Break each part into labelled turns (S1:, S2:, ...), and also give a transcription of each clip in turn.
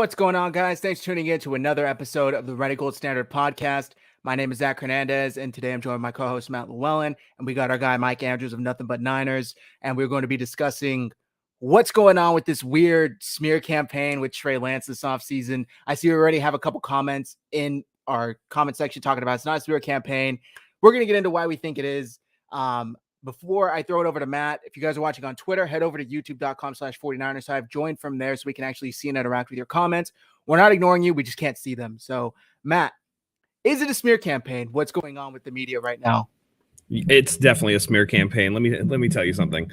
S1: What's going on, guys? Thanks for tuning in to another episode of the RGS Gold Standard Podcast. My name is Zach Hernandez, and today I'm joined by my co-host Matt Llewellyn, and we got our guy Mike Andrews of Nothing But Niners, and we're going to be discussing what's going on with this weird smear campaign with Trey Lance this offseason. I see we already have a couple comments in our comment section talking about it's not a smear campaign. We're going to get into why we think it is. Before I throw it over to Matt, if you guys are watching on Twitter, head over to youtube.com/49ers Hive. Join from there so we can actually see and interact with your comments. We're not ignoring you. We just can't see them. So, Matt, is it a smear campaign? What's going on with the media right now?
S2: It's definitely a smear campaign. Let me tell you something.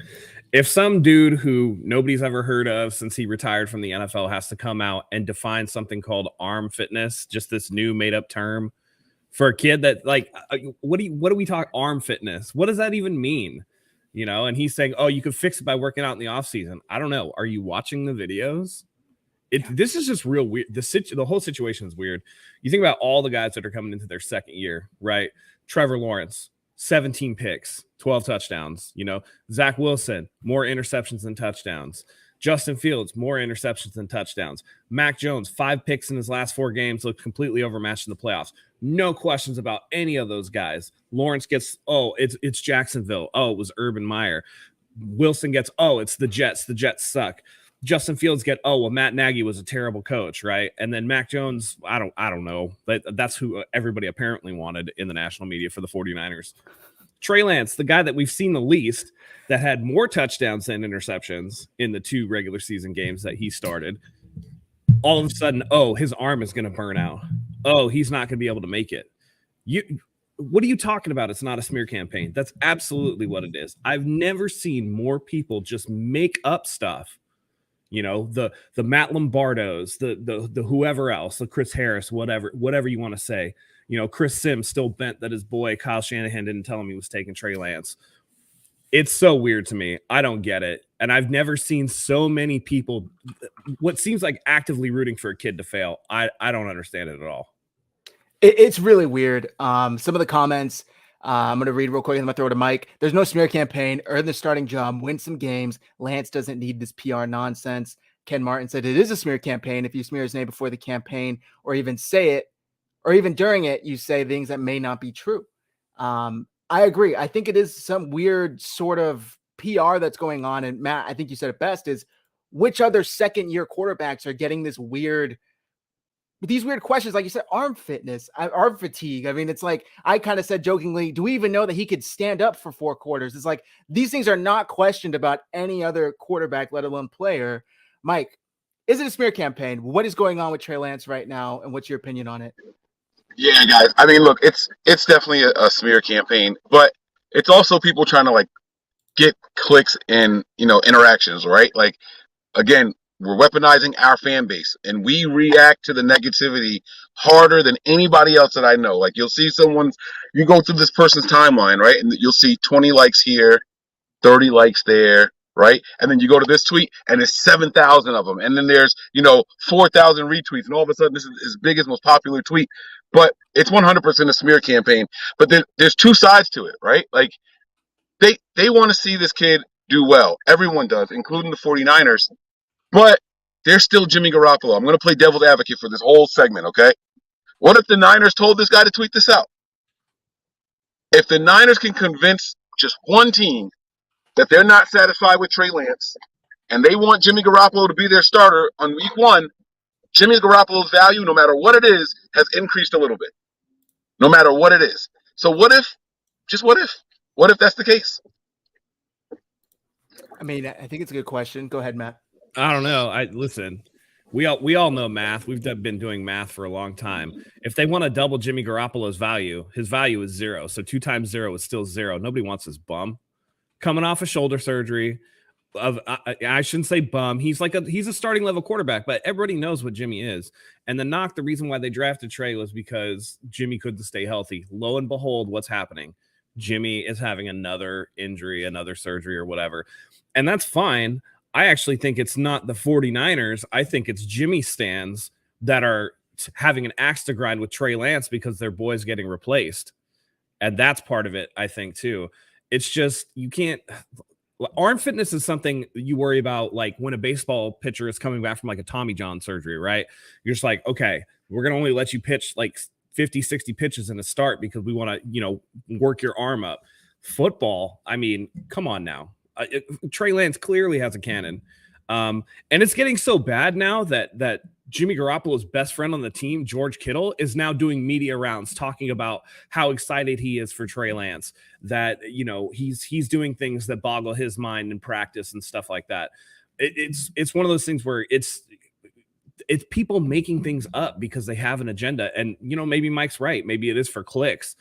S2: If some dude who nobody's ever heard of since he retired from the NFL has to come out and define something called arm fitness, just this new made-up term, for a kid that what do we talk arm fitness? What does that even mean? You know, and he's saying, oh, you could fix it by working out in the off season. I don't know. Are you watching the videos? This is just real weird. The whole situation is weird. You think about all the guys that are coming into their second year, right? Trevor Lawrence, 17 picks, 12 touchdowns. You know, Zach Wilson, more interceptions than touchdowns. Justin Fields, more interceptions than touchdowns. Mac Jones, 5 picks in his last 4 games, looked completely overmatched in the playoffs. No questions about any of those guys. Lawrence gets, it's Jacksonville. Oh, it was Urban Meyer. Wilson gets, it's the Jets. The Jets suck. Justin Fields Matt Nagy was a terrible coach, right? And then Mac Jones, I don't know. That's who everybody apparently wanted in the national media for the 49ers. Trey Lance, the guy that we've seen the least, that had more touchdowns than interceptions in the 2 regular season games that he started, all of a sudden, his arm is going to burn out. Oh, he's not going to be able to make it. What are you talking about? It's not a smear campaign. That's absolutely what it is. I've never seen more people just make up stuff. You know, the Matt Lombardos, the whoever else, the Chris Harris, whatever you want to say. You know, Chris Sims still bent that his boy Kyle Shanahan didn't tell him he was taking Trey Lance. It's so weird to me. I don't get it. And I've never seen so many people what seems like actively rooting for a kid to fail. I don't understand it at all.
S1: It's really weird. Some of the comments, I'm going to read real quick and I'm going to throw it to Mike. There's no smear campaign. Earn the starting job. Win some games. Lance doesn't need this PR nonsense. Ken Martin said it is a smear campaign. If you smear his name before the campaign or even say it, or even during it, you say things that may not be true. I agree. I think it is some weird sort of PR that's going on. And Matt, I think you said it best, is which other second-year quarterbacks are getting these weird questions, like you said, arm fitness, arm fatigue. I mean, it's like I kind of said jokingly, do we even know that he could stand up for 4 quarters? It's like these things are not questioned about any other quarterback, let alone player. Mike, is it a smear campaign? What is going on with Trey Lance right now, and what's your opinion on it?
S3: Yeah, guys. I mean, look, it's definitely a smear campaign, but it's also people trying to get clicks and interactions, right? Like, again, we're weaponizing our fan base, and we react to the negativity harder than anybody else that I know. Like, you'll see you go through this person's timeline, right, and you'll see 20 likes here, 30 likes there, right? And then you go to this tweet and there's 7,000 of them. And then there's, 4,000 retweets. And all of a sudden this is as big as most popular tweet. But it's 100% a smear campaign. But there's 2 sides to it, right? Like they want to see this kid do well. Everyone does, including the 49ers. But they're still Jimmy Garoppolo. I'm going to play devil's advocate for this whole segment, okay? What if the Niners told this guy to tweet this out? If the Niners can convince just one team that they're not satisfied with Trey Lance, and they want Jimmy Garoppolo to be their starter on week 1, Jimmy Garoppolo's value, no matter what it is, has increased a little bit. No matter what it is. So what if that's the case?
S1: I mean, I think it's a good question. Go ahead, Matt.
S2: I don't know. Listen, we all know math. We've been doing math for a long time. If they want to double Jimmy Garoppolo's value, his value is 0. So 2 times 0 is still 0. Nobody wants this bum. Coming off of shoulder surgery, I shouldn't say bum. He's a starting level quarterback, but everybody knows what Jimmy is. And the reason why they drafted Trey was because Jimmy couldn't stay healthy. Lo and behold, what's happening? Jimmy is having another injury, another surgery or whatever. And that's fine. I actually think it's not the 49ers. I think it's Jimmy stans that are having an axe to grind with Trey Lance because their boy's getting replaced. And that's part of it, I think, too. It's just, you can't, arm fitness is something you worry about, like when a baseball pitcher is coming back from like a Tommy John surgery, right? You're just like, okay, we're going to only let you pitch like 50, 60 pitches in a start because we want to, work your arm up. Football, I mean, come on now. Trey Lance clearly has a cannon. And it's getting so bad now that Jimmy Garoppolo's best friend on the team, George Kittle, is now doing media rounds talking about how excited he is for Trey Lance, that, he's doing things that boggle his mind in practice and stuff like that. It's one of those things where it's people making things up because they have an agenda. And, maybe Mike's right. Maybe it is for clicks.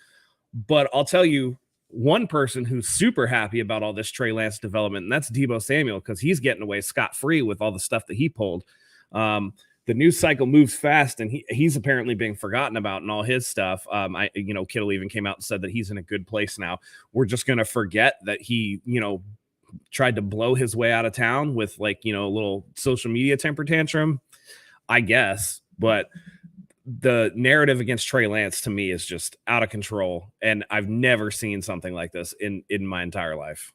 S2: But I'll tell you, one person who's super happy about all this Trey Lance development, and that's Deebo Samuel, because he's getting away scot-free with all the stuff that he pulled. The news cycle moves fast, and he's apparently being forgotten about and all his stuff. Kittle even came out and said that he's in a good place now. We're just going to forget that he, tried to blow his way out of town with a little social media temper tantrum, I guess. But the narrative against Trey Lance to me is just out of control, and I've never seen something like this in my entire life.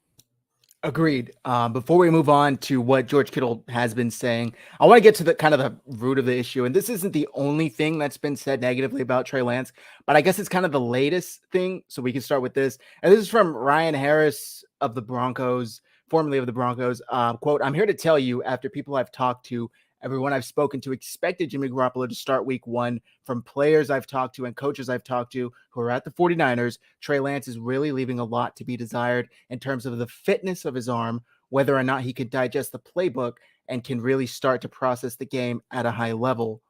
S1: Agreed. Before we move on to what George Kittle has been saying, I want to get to the kind of the root of the issue. And this isn't the only thing that's been said negatively about Trey Lance, but I guess it's kind of the latest thing. So we can start with this. And this is from Ryan Harris of the Broncos, formerly of the Broncos. Quote, "I'm here to tell you, after people I've talked to, everyone I've spoken to expected Jimmy Garoppolo to start week 1. From players I've talked to and coaches I've talked to who are at the 49ers, Trey Lance is really leaving a lot to be desired in terms of the fitness of his arm, whether or not he could digest the playbook and can really start to process the game at a high level."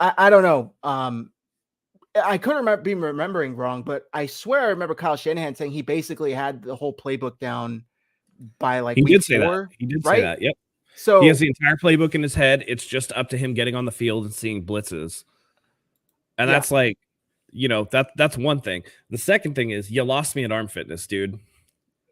S1: I don't know. I could be remembering wrong, but I swear I remember Kyle Shanahan saying he basically had the whole playbook down by like
S2: he
S1: week
S2: did say
S1: 4.
S2: That. He did
S1: right?
S2: say that. Yep.
S1: So
S2: he has the entire playbook in his head. It's just up to him getting on the field and seeing blitzes. And that's like, that's one thing. The second thing is you lost me at arm fitness, dude.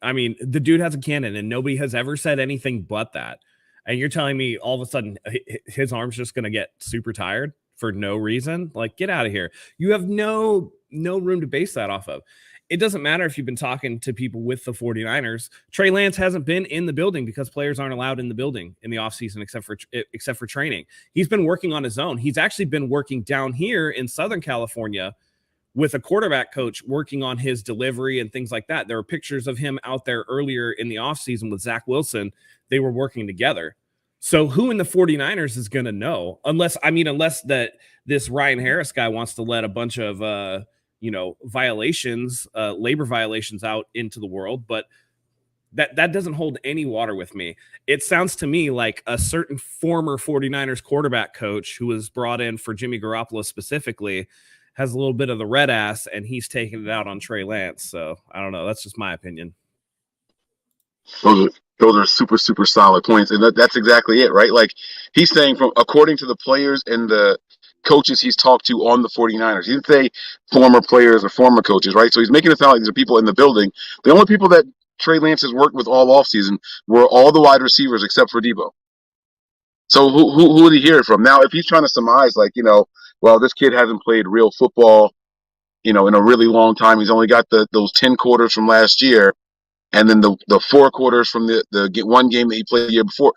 S2: I mean, the dude has a cannon and nobody has ever said anything but that. And you're telling me all of a sudden his arm's just going to get super tired for no reason? Like, get out of here. You have no room to base that off of. It doesn't matter if you've been talking to people with the 49ers. Trey Lance hasn't been in the building because players aren't allowed in the building in the offseason except for training. He's been working on his own. He's actually been working down here in Southern California with a quarterback coach working on his delivery and things like that. There are pictures of him out there earlier in the offseason with Zach Wilson. They were working together. So who in the 49ers is going to know? Unless that this Ryan Harris guy wants to let a bunch of violations, labor violations out into the world, but that doesn't hold any water with me. It sounds to me like a certain former 49ers quarterback coach who was brought in for Jimmy Garoppolo specifically has a little bit of the red ass, and he's taking it out on Trey Lance. So I don't know. That's just my opinion.
S3: Those are super, super solid points. And that's exactly it, right? Like he's saying according to the players and the coaches he's talked to on the 49ers. He didn't say former players or former coaches, right? So he's making it sound like these are people in the building. The only people that Trey Lance has worked with all offseason were all the wide receivers except for Deebo. So who did he hear it from? Now, if he's trying to surmise, well, this kid hasn't played real football, in a really long time. He's only got those 10 quarters from last year, and then the 4 quarters from the one game that he played the year before.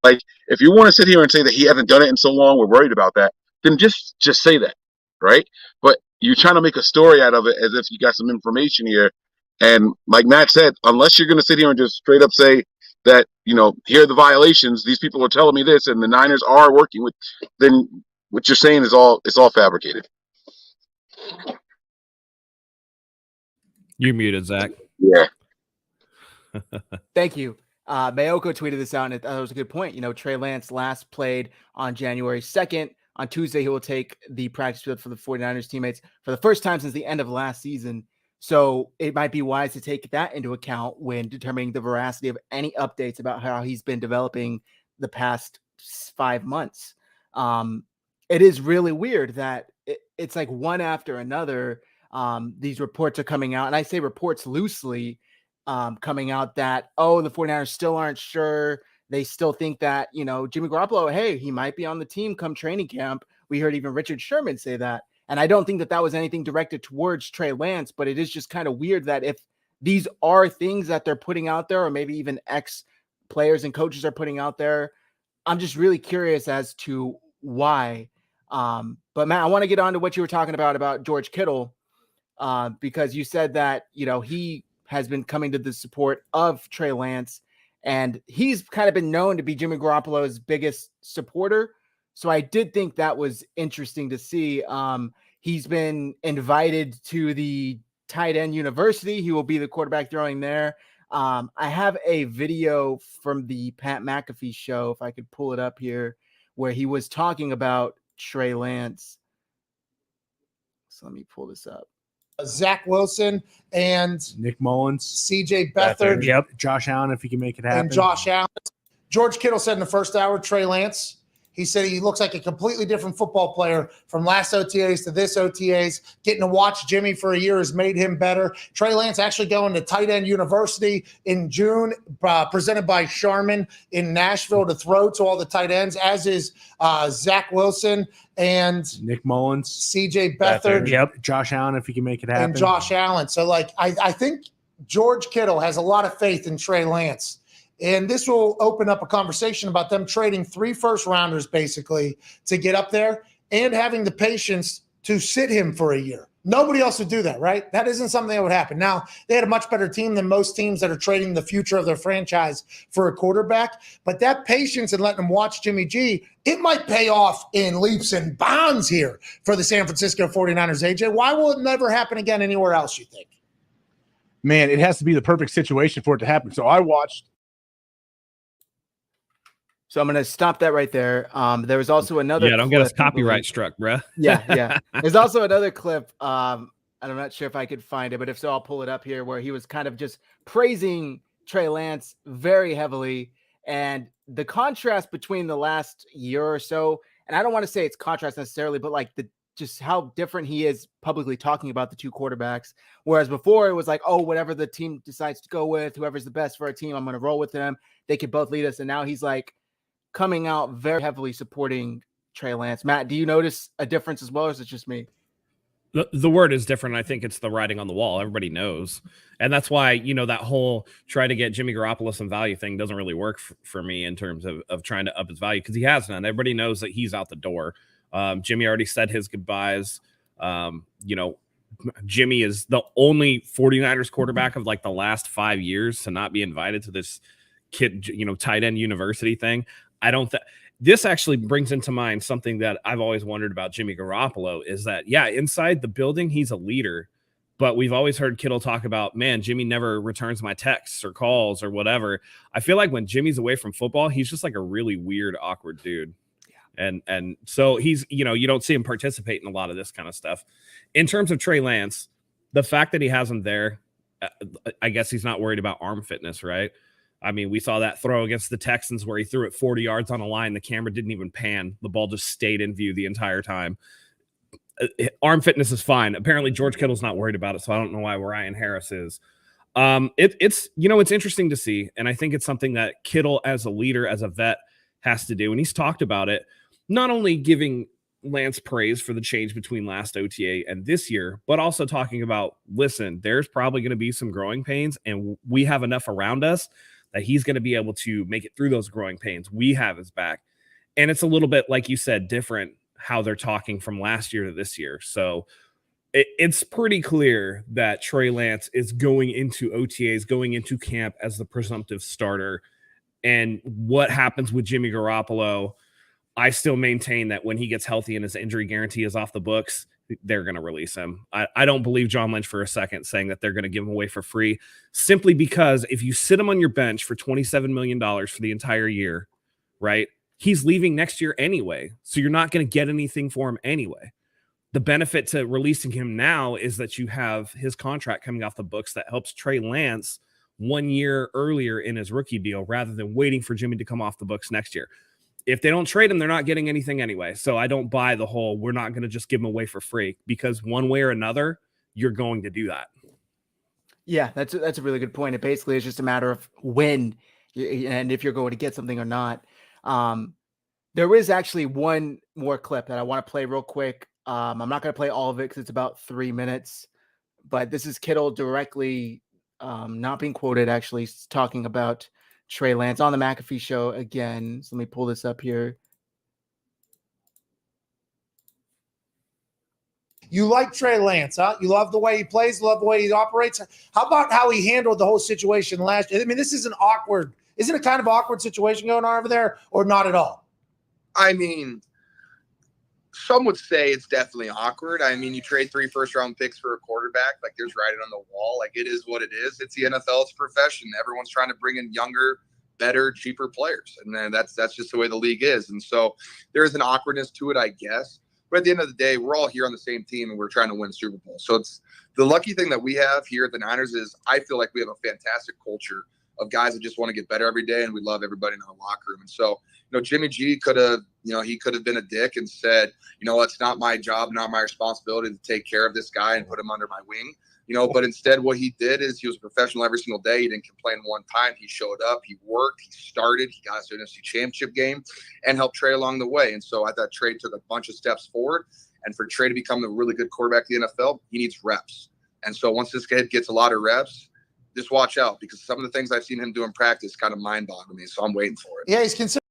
S3: Like, if you want to sit here and say that he hasn't done it in so long, we're worried about that, then just say that, right? But you're trying to make a story out of it as if you got some information here. And like Matt said, unless you're going to sit here and just straight up say that, here are the violations, these people are telling me this, and the Niners are working with, then what you're saying is all fabricated.
S2: You're muted, Zach.
S3: Yeah.
S1: Thank you. Mayoko tweeted this out, and that was a good point. Trey Lance last played on January 2nd. On Tuesday, he will take the practice field for the 49ers teammates for the first time since the end of last season. So it might be wise to take that into account when determining the veracity of any updates about how he's been developing the past 5 months. It is really weird that it's like one after another. These reports are coming out, and I say reports loosely, coming out that, the 49ers still aren't sure. They still think that, Jimmy Garoppolo, hey, he might be on the team come training camp. We heard even Richard Sherman say that. And I don't think that was anything directed towards Trey Lance, but it is just kind of weird that if these are things that they're putting out there, or maybe even ex players and coaches are putting out there. I'm just really curious as to why. But Matt, I want to get on to what you were talking about George Kittle, because you said that, he has been coming to the support of Trey Lance, and he's kind of been known to be Jimmy Garoppolo's biggest supporter. So I did think that was interesting to see. He's been invited to the tight end university. He will be the quarterback throwing there. I have a video from the Pat McAfee show, if I could pull it up here, where he was talking about Trey Lance. So let me pull this up.
S4: Zach Wilson and
S5: Nick Mullins,
S4: CJ Beathard.
S5: Yep. Josh Allen, if he can make it happen.
S4: And Josh Allen. George Kittle said in the first hour, Trey Lance, he said he looks like a completely different football player from last OTAs to this OTAs. Getting to watch Jimmy for a year has made him better. Trey Lance actually going to tight end university in June, presented by Charmin in Nashville to throw to all the tight ends, as is Zach Wilson and
S5: Nick Mullins,
S4: CJ Beathard.
S5: Yep. Josh Allen, if he can make it happen.
S4: And Josh Allen. So, I think George Kittle has a lot of faith in Trey Lance. And this will open up a conversation about them trading 3 first-rounders basically to get up there and having the patience to sit him for a year. Nobody else would do that, right? That isn't something that would happen. Now, they had a much better team than most teams that are trading the future of their franchise for a quarterback. But that patience and letting them watch Jimmy G, it might pay off in leaps and bounds here for the San Francisco 49ers, AJ. Why will it never happen again anywhere else, you think?
S5: Man, it has to be the perfect situation for it to happen. So I watched.
S1: So I'm going to stop that right there. There was also another.
S2: Yeah, don't get us copyright struck, bruh.
S1: Yeah. There's also another clip. And I'm not sure if I could find it, but if so, I'll pull it up here, where he was kind of just praising Trey Lance very heavily. And the contrast between the last year or so, and I don't want to say it's contrast necessarily, but just how different he is publicly talking about the two quarterbacks. Whereas before it was like, oh, whatever the team decides to go with, whoever's the best for our team, I'm going to roll with them. They could both lead us. And now he's like, coming out very heavily supporting Trey Lance. Matt, do you notice a difference as well, or is it just me?
S2: The word is different. I think it's the writing on the wall. Everybody knows. And that's why, that whole try to get Jimmy Garoppolo some value thing doesn't really work for me in terms of trying to up his value, because he has none. Everybody knows that he's out the door. Jimmy already said his goodbyes. Jimmy is the only 49ers quarterback of the last 5 years to not be invited to this tight end university thing. I don't think this actually brings into mind something that I've always wondered about Jimmy Garoppolo, is that, inside the building, he's a leader, but we've always heard Kittle talk about, man, Jimmy never returns my texts or calls or whatever. I feel like when Jimmy's away from football, he's just like a really weird, awkward dude. Yeah. And so he's, you don't see him participate in a lot of this kind of stuff. In terms of Trey Lance, the fact that he has him there, I guess he's not worried about arm fitness, right? I mean, we saw that throw against the Texans where he threw it 40 yards on a line. The camera didn't even pan. The ball just stayed in view the entire time. Arm fitness is fine. Apparently, George Kittle's not worried about it, so I don't know why Ryan Harris is. It's interesting to see, and I think it's something that Kittle, as a leader, as a vet, has to do. And he's talked about it, not only giving Lance praise for the change between last OTA and this year, but also talking about, listen, there's probably going to be some growing pains, and we have enough around us that he's going to be able to make it through those growing pains. We have his back. And it's a little bit, like you said, different how they're talking from last year to this year. So it's pretty clear that Trey Lance is going into OTAs, going into camp as the presumptive starter. And what happens with Jimmy Garoppolo, I still maintain that when he gets healthy and his injury guarantee is off the books, they're going to release him. I don't believe John Lynch for a second saying that they're going to give him away for free, simply because if you sit him on your bench for $27 million for the entire year, right, he's leaving next year anyway. So you're not going to get anything for him anyway. The benefit to releasing him now is that you have his contract coming off the books that helps Trey Lance 1 year earlier in his rookie deal rather than waiting for Jimmy to come off the books next year. If they don't trade him, they're not getting anything anyway. So I don't buy the whole, we're not going to just give him away for free, because one way or another, you're going to do that.
S1: Yeah, that's a really good point. It basically is just a matter of when and if you're going to get something or not. There is actually one more clip that I want to play real quick. I'm not going to play all of it because it's about 3 minutes, but this is Kittle directly not being quoted, actually talking about Trey Lance on the McAfee show again. So let me pull this up here.
S4: You like Trey Lance, huh? You love the way he plays, love the way he operates. How about how he handled the whole situation last year? I mean, this is isn't it kind of awkward situation going on over there, or not at all?
S6: I mean, some would say it's definitely awkward. I mean, you trade 3 first-round picks for a quarterback. Like, there's writing on the wall. Like, it is what it is. It's the NFL. It's a profession. Everyone's trying to bring in younger, better, cheaper players. And then that's just the way the league is. And so there is an awkwardness to it, I guess. But at the end of the day, we're all here on the same team, and we're trying to win Super Bowl. So it's the lucky thing that we have here at the Niners is I feel like we have a fantastic culture of guys that just want to get better every day, and we love everybody in our locker room. And so, Jimmy G could have, he could have been a dick and said, it's not my job, not my responsibility to take care of this guy and put him under my wing. But instead what he did is he was a professional every single day. He didn't complain one time. He showed up, he worked, he started, he got us to an NFC championship game and helped Trey along the way. And so I thought Trey took a bunch of steps forward. And for Trey to become a really good quarterback in the NFL, he needs reps. And so once this kid gets a lot of reps, just watch out, because some of the things I've seen him do in practice kind of mind-boggle me. So I'm waiting for it.
S4: Yeah, he's considered.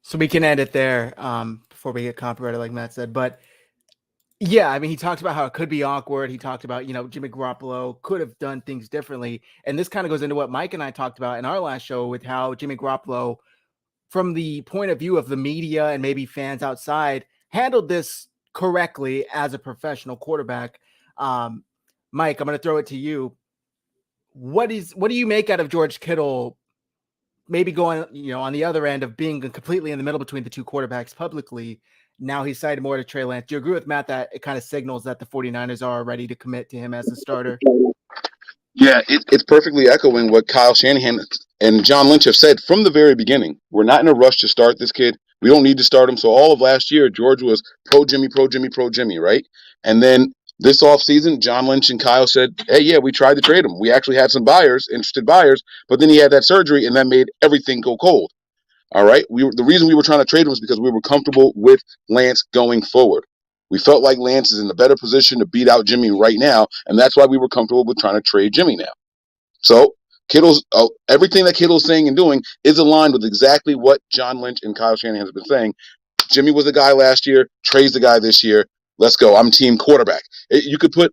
S1: So we can end it there before we get copyrighted, like Matt said. But yeah, I mean, he talked about how it could be awkward. He talked about, Jimmy Garoppolo could have done things differently. And this kind of goes into what Mike and I talked about in our last show with how Jimmy Garoppolo, from the point of view of the media and maybe fans outside, handled this correctly as a professional quarterback. Mike, I'm going to throw it to you. What do you make out of George Kittle maybe going, on the other end of being completely in the middle between the two quarterbacks publicly? Now he's cited more to Trey Lance. Do you agree with Matt that it kind of signals that the 49ers are ready to commit to him as a starter?
S3: Yeah, it's perfectly echoing what Kyle Shanahan and John Lynch have said from the very beginning. We're not in a rush to start this kid. We don't need to start him. So all of last year, George was pro Jimmy, right? And then this offseason, John Lynch and Kyle said, hey, yeah, we tried to trade him. We actually had some interested buyers, but then he had that surgery, and that made everything go cold. All right? The reason we were trying to trade him was because we were comfortable with Lance going forward. We felt like Lance is in a better position to beat out Jimmy right now, and that's why we were comfortable with trying to trade Jimmy now. So Kittle's everything that Kittle's saying and doing is aligned with exactly what John Lynch and Kyle Shanahan have been saying. Jimmy was the guy last year. Trey's the guy this year. Let's go. I'm team quarterback. You could put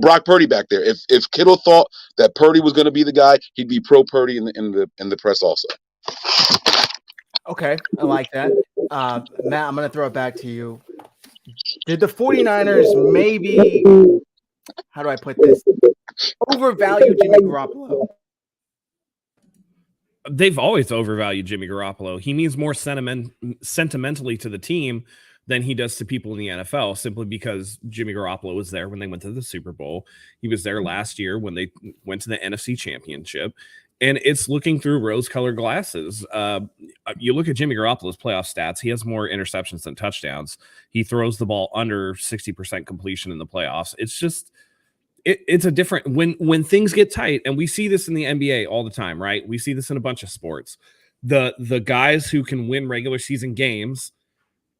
S3: Brock Purdy back there. If Kittle thought that Purdy was going to be the guy, he'd be pro Purdy in the press also.
S1: Okay, I like that. Matt, I'm going to throw it back to you. Did the 49ers maybe, how do I put this, overvalue Jimmy Garoppolo?
S2: They've always overvalued Jimmy Garoppolo. He means more sentimentally to the team than he does to people in the NFL, simply because Jimmy Garoppolo was there when they went to the Super Bowl. He was there last year when they went to the NFC Championship. And it's looking through rose-colored glasses. You look at Jimmy Garoppolo's playoff stats. He has more interceptions than touchdowns. He throws the ball under 60% completion in the playoffs. It's just it's a different when things get tight, and we see this in the NBA all the time, right? We see this in a bunch of sports. The guys who can win regular season games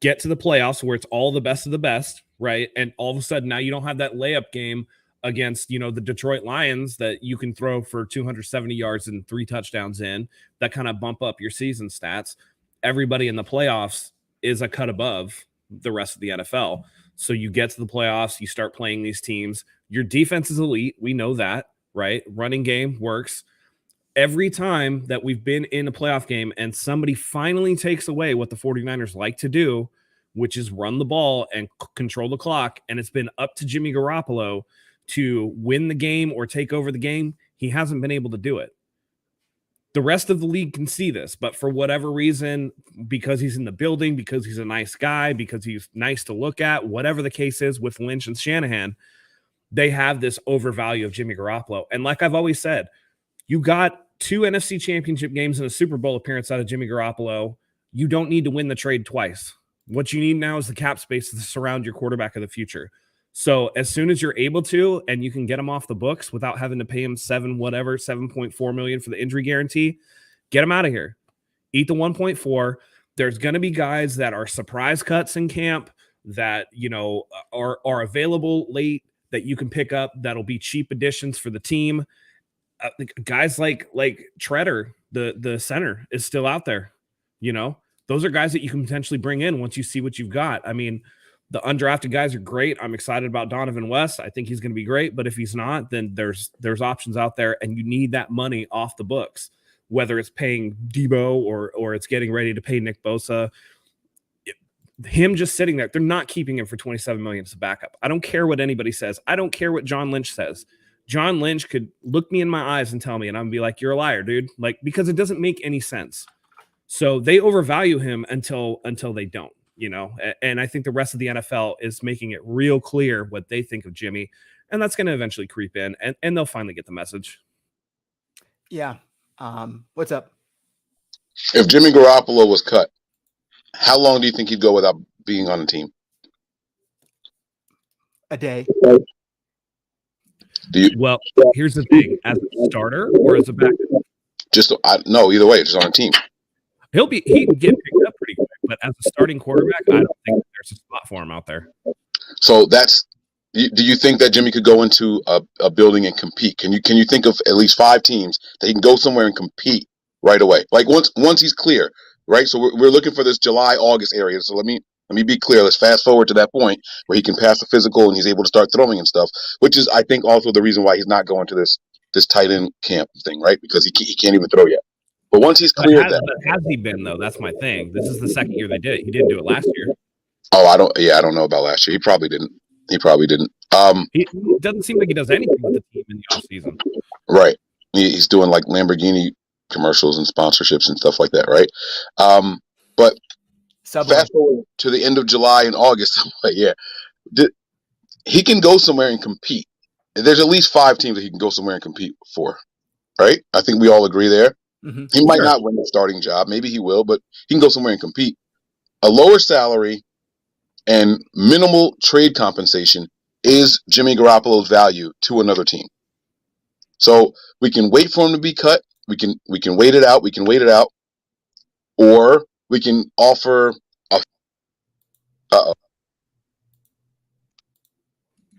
S2: get to the playoffs where it's all the best of the best, right? And all of a sudden now you don't have that layup game against, the Detroit Lions that you can throw for 270 yards and 3 touchdowns in that kind of bump up your season stats. Everybody in the playoffs is a cut above the rest of the NFL. So you get to the playoffs, you start playing these teams. Your defense is elite. We know that, right? Running game works. Every time that we've been in a playoff game and somebody finally takes away what the 49ers like to do, which is run the ball and control the clock, and it's been up to Jimmy Garoppolo to win the game or take over the game, he hasn't been able to do it. The rest of the league can see this, but for whatever reason, because he's in the building, because he's a nice guy, because he's nice to look at, whatever the case is with Lynch and Shanahan, they have this overvalue of Jimmy Garoppolo. And like I've always said, you got 2 NFC championship games and a Super Bowl appearance out of Jimmy Garoppolo. You don't need to win the trade twice. What you need now is the cap space to surround your quarterback of the future. So as soon as you're able to, and you can get him off the books without having to pay him $7.4 million for the injury guarantee, get him out of here. Eat the 1.4. There's going to be guys that are surprise cuts in camp that, are available late that you can pick up that'll be cheap additions for the team. Guys like Treader, the center, is still out there. You know, those are guys that you can potentially bring in once you see what you've got. I mean, the undrafted guys are great. I'm excited about Donovan West. I think he's going to be great. But if he's not, then there's options out there, and you need that money off the books, whether it's paying Debo or it's getting ready to pay Nick Bosa. Him just sitting there, they're not keeping him for $27 million as a backup. I don't care what anybody says. I don't care what John Lynch says. John Lynch could look me in my eyes and tell me, and I'm gonna be like, "You're a liar, dude." Like, because it doesn't make any sense. So they overvalue him until they don't, you know. And I think the rest of the NFL is making it real clear what they think of Jimmy, and that's going to eventually creep in, and they'll finally get the message.
S1: Yeah. What's up?
S3: If Jimmy Garoppolo was cut, how long do you think he'd go without being on the team?
S1: A day.
S2: Well, here's the thing: as a starter or as a backup?
S3: No, either way, just on a team.
S2: He can get picked up pretty quick, but as a starting quarterback, I don't think there's a spot for him out there.
S3: So do you think that Jimmy could go into a building and compete? Can you think of at least 5 teams that he can go somewhere and compete right away? Like once he's clear, right? So we're looking for this July, August area. So let me be clear. Let's fast forward to that point where he can pass the physical and he's able to start throwing and stuff, which is, I think, also the reason why he's not going to this tight end camp thing, right? Because he can't even throw yet. But once he's cleared
S2: has he been, though? That's my thing. This is the second year they did it. He didn't do it last year.
S3: Oh, I don't know about last year. He probably didn't. He
S2: doesn't seem like he does anything with the team in the offseason.
S3: Right. He's doing like Lamborghini commercials and sponsorships and stuff like that, right? But fast forward to the end of July and August, he can go somewhere and compete. There's at least 5 teams that he can go somewhere and compete for, right? I think we all agree there.
S1: Mm-hmm.
S3: He might not win the starting job. Maybe he will, but he can go somewhere and compete. A lower salary and minimal trade compensation is Jimmy Garoppolo's value to another team. So we can wait for him to be cut. We can wait it out. Or we can offer a.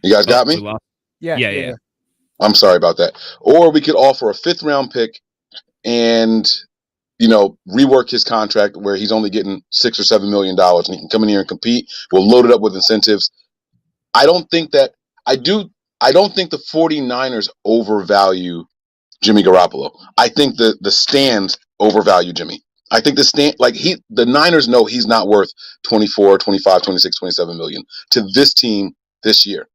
S3: You guys got me?
S2: Yeah.
S3: I'm sorry about that. Or we could offer a 5th round pick and, rework his contract where he's only getting $6 or $7 million and he can come in here and compete. We'll load it up with incentives. I don't think the 49ers overvalue Jimmy Garoppolo. I think the stands overvalue Jimmy. I think the Niners know he's not worth 24, 25, 26, 27 million to this team this year.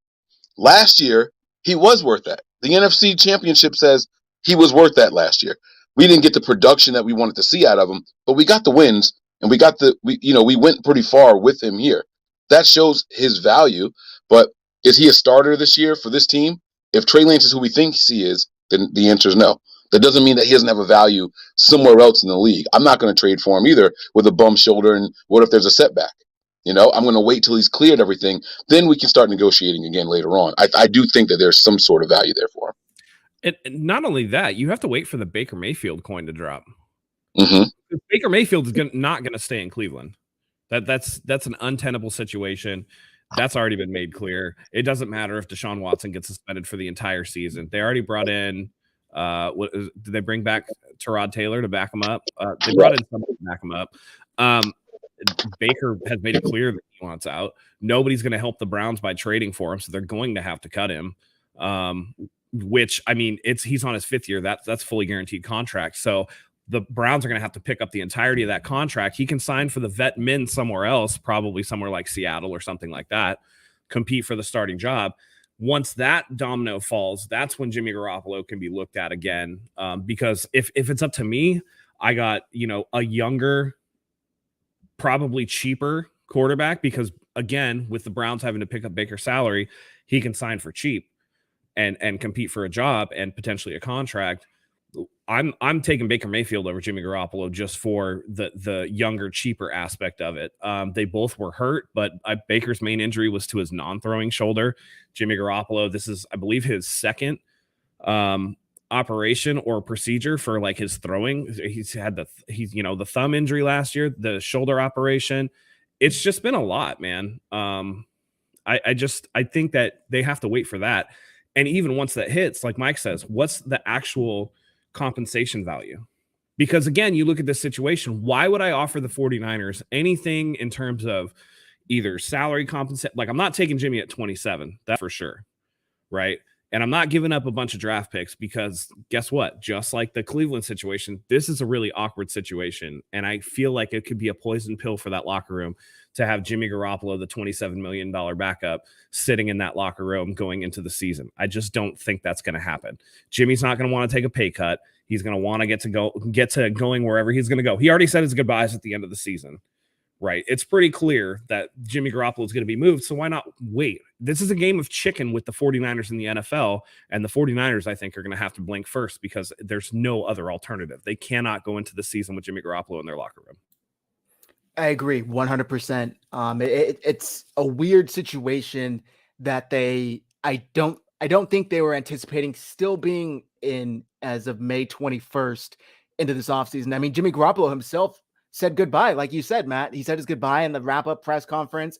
S3: Last year, he was worth that. The NFC Championship says he was worth that last year. We didn't get the production that we wanted to see out of him, but we got the wins and we went pretty far with him here. That shows his value. But is he a starter this year for this team? If Trey Lance is who we think he is, then the answer is no. That doesn't mean that he doesn't have a value somewhere else in the league. I'm not going to trade for him either with a bum shoulder. And what if there's a setback? I'm going to wait till he's cleared everything. Then we can start negotiating again later on. I do think that there's some sort of value there for him.
S2: And not only that, you have to wait for the Baker Mayfield coin to drop.
S3: Mm-hmm.
S2: Baker Mayfield is not going to stay in Cleveland. That's an untenable situation. That's already been made clear. It doesn't matter if Deshaun Watson gets suspended for the entire season. They already brought in did they bring back Tyrod Taylor to back him up? They brought in somebody to back him up. Baker has made it clear that he wants out. Nobody's going to help the Browns by trading for him, so they're going to have to cut him. Which, I mean, he's on his 5th year. That's fully guaranteed contract. So the Browns are going to have to pick up the entirety of that contract. He can sign for the vet min somewhere else, probably somewhere like Seattle or something like that, compete for the starting job. Once that domino falls, that's when Jimmy Garoppolo can be looked at again. Because if it's up to me, I got, a younger, probably cheaper quarterback, because again, with the Browns having to pick up Baker's salary, he can sign for cheap and compete for a job and potentially a contract. I'm taking Baker Mayfield over Jimmy Garoppolo just for the younger, cheaper aspect of it. They both were hurt, but Baker's main injury was to his non-throwing shoulder. Jimmy Garoppolo, this is, I believe, his 2nd operation or procedure for like his throwing. He's had the thumb injury last year, the shoulder operation. It's just been a lot, man. I think that they have to wait for that. And even once that hits, like Mike says, what's the actual compensation value? Because again, you look at this situation, why would I offer the 49ers anything in terms of either salary compensation? Like, I'm not taking Jimmy at 27, that's for sure, right? And I'm not giving up a bunch of draft picks because guess what? Just like the Cleveland situation, this is a really awkward situation. And I feel like it could be a poison pill for that locker room to have Jimmy Garoppolo, the $27 million backup, sitting in that locker room going into the season. I just don't think that's going to happen. Jimmy's not going to want to take a pay cut. He's going to want to get to going wherever he's going to go. He already said his goodbyes at the end of the season. Right. It's pretty clear that Jimmy Garoppolo is going to be moved. So why not wait? This is a game of chicken with the 49ers in the NFL. And the 49ers, I think, are going to have to blink first because there's no other alternative. They cannot go into the season with Jimmy Garoppolo in their locker room.
S1: I agree 100%. It's a weird situation that I don't think they were anticipating still being in as of May 21st into this offseason. I mean, Jimmy Garoppolo himself said goodbye. Like you said, Matt, he said his goodbye in the wrap-up press conference.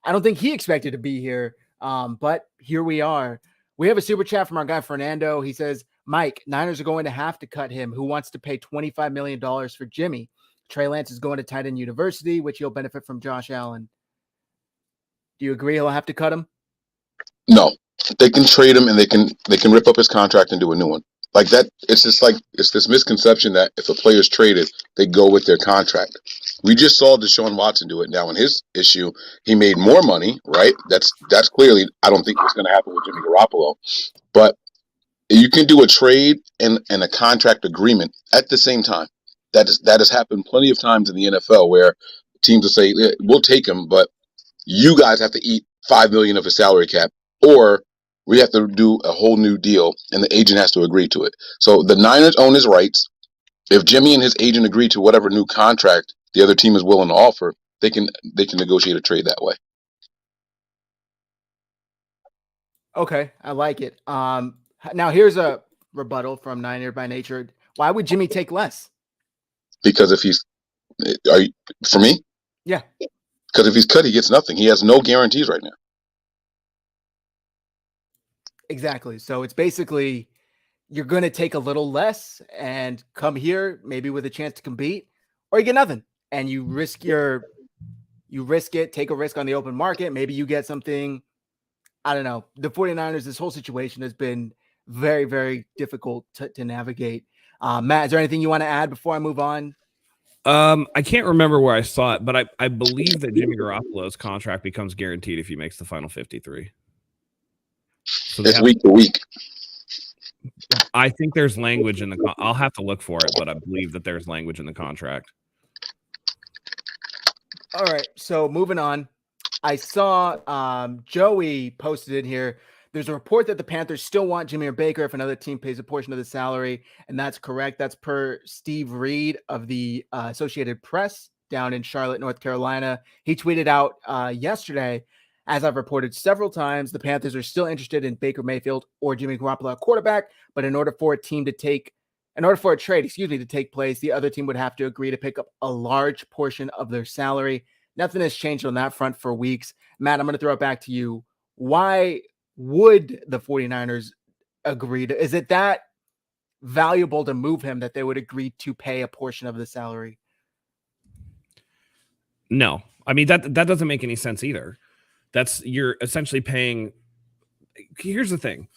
S1: I don't think he expected to be here, but here we are. We have a super chat from our guy, Fernando. He says, Mike, Niners are going to have to cut him. Who wants to pay $25 million for Jimmy? Trey Lance is going to Tight End University, which he'll benefit from Josh Allen. Do you agree he'll have to cut him?
S3: No, they can trade him and they can rip up his contract and do a new one. Like that, it's this misconception that if a player's traded, they go with their contract. We just saw Deshaun Watson do it. Now in his issue, he made more money, right? That's clearly, I don't think it's going to happen with Jimmy Garoppolo. But you can do a trade and a contract agreement at the same time. That has happened plenty of times in the NFL where teams will say, we'll take him, but you guys have to eat $5 million of his salary cap, or we have to do a whole new deal, and the agent has to agree to it. So the Niners own his rights. If Jimmy and his agent agree to whatever new contract the other team is willing to offer, they can negotiate a trade that way.
S1: Okay, I like it. Now here's a rebuttal from Niner by Nature. Why would Jimmy take less?
S3: Because for me?
S1: Yeah.
S3: Because if he's cut, he gets nothing. He has no guarantees right now.
S1: Exactly. So it's basically you're going to take a little less and come here maybe with a chance to compete, or you get nothing and you risk it, take a risk on the open market. Maybe you get something. I don't know. The 49ers, this whole situation has been very, very difficult to navigate. Matt, is there anything you want to add before I move on?
S2: I can't remember where I saw it, but I believe that Jimmy Garoppolo's contract becomes guaranteed if he makes the final 53. So
S3: it's week to week.
S2: I think there's language in the. I'll have to look for it, but I believe that there's language in the contract.
S1: All right, so moving on. I saw Joey posted in here. There's a report that the Panthers still want Jimmy or Baker if another team pays a portion of the salary, and that's correct. That's per Steve Reed of the Associated Press down in Charlotte, North Carolina. He tweeted out yesterday, as I've reported several times, the Panthers are still interested in Baker Mayfield or Jimmy Garoppolo at quarterback, but in order for a trade to take place, the other team would have to agree to pick up a large portion of their salary. Nothing has changed on that front for weeks. Matt, I'm going to throw it back to you. Why would the 49ers agree to? Is it that valuable to move him that they would agree to pay a portion of the salary?
S2: No, I mean, that doesn't make any sense either. You're essentially paying. Here's the thing.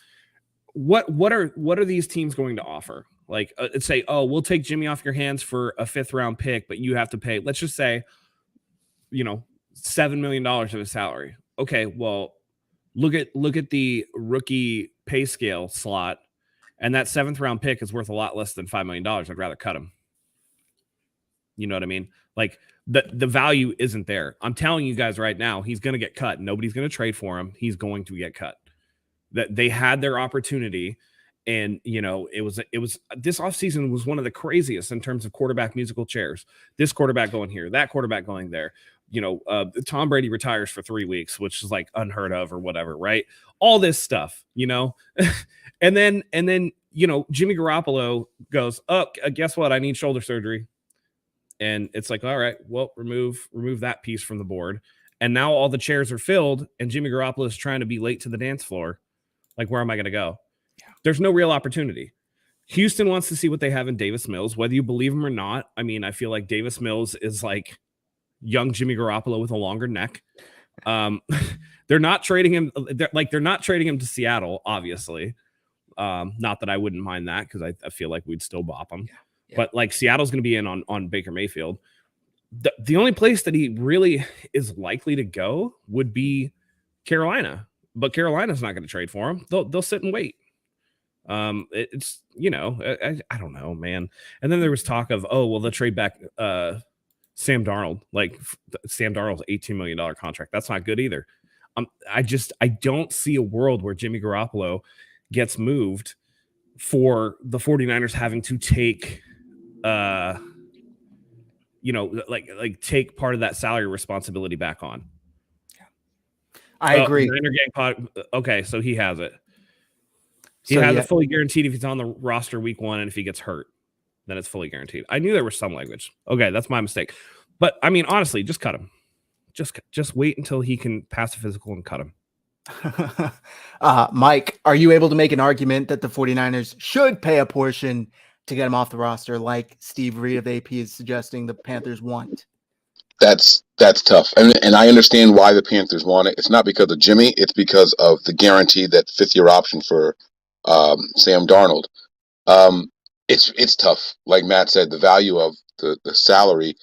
S2: What are these teams going to offer? Like, say, oh, we'll take Jimmy off your hands for a 5th round pick, but you have to pay, let's just say, $7 million of his salary. Okay, well, look at the rookie pay scale slot, and that 7th round pick is worth a lot less than $5 million. I'd rather cut him. You know what I mean? Like the value isn't there. I'm telling you guys right now, he's going to get cut. Nobody's going to trade for him. He's going to get cut. That they had their opportunity. And, it was this offseason was one of the craziest in terms of quarterback musical chairs. This quarterback going here, that quarterback going there. Tom Brady retires for 3 weeks, which is like unheard of or whatever, right? All this stuff, and then Jimmy Garoppolo goes, oh, guess what? I need shoulder surgery. And it's like, all right, well, remove that piece from the board. and now all the chairs are filled, and Jimmy Garoppolo is trying to be late to the dance floor. Like, where am I going to go? Yeah. There's no real opportunity. Houston wants to see what they have in Davis Mills, whether you believe him or not. I mean, I feel like Davis Mills is like young Jimmy Garoppolo with a longer neck. They're not trading him. They're not trading him to Seattle, obviously. Not that I wouldn't mind that, because I feel like we'd still bop him. Yeah. But like, Seattle's going to be in on Baker Mayfield. The only place that he really is likely to go would be Carolina, but Carolina's not going to trade for him. They'll sit and wait. It's, I don't know, man. And then there was talk of, they'll trade back Sam Darnold. Like, Sam Darnold's $18 million contract. That's not good either. I don't see a world where Jimmy Garoppolo gets moved for the 49ers having to take take part of that salary responsibility back on.
S1: I agree.
S2: Niner Gang Pod, okay, so he has it. He has it fully guaranteed if he's on the roster week 1, and if he gets hurt, then it's fully guaranteed. I knew there was some language. Okay, that's my mistake. But I mean, honestly, just cut him. Just wait until he can pass a physical and cut him.
S1: Mike, are you able to make an argument that the 49ers should pay a portion to get him off the roster, like Steve Reed of AP is suggesting the Panthers want?
S3: That's tough. And I understand why the Panthers want it. It's not because of Jimmy. It's because of the guarantee, that 5th-year option for Sam Darnold. It's tough. Like Matt said, the value of the salary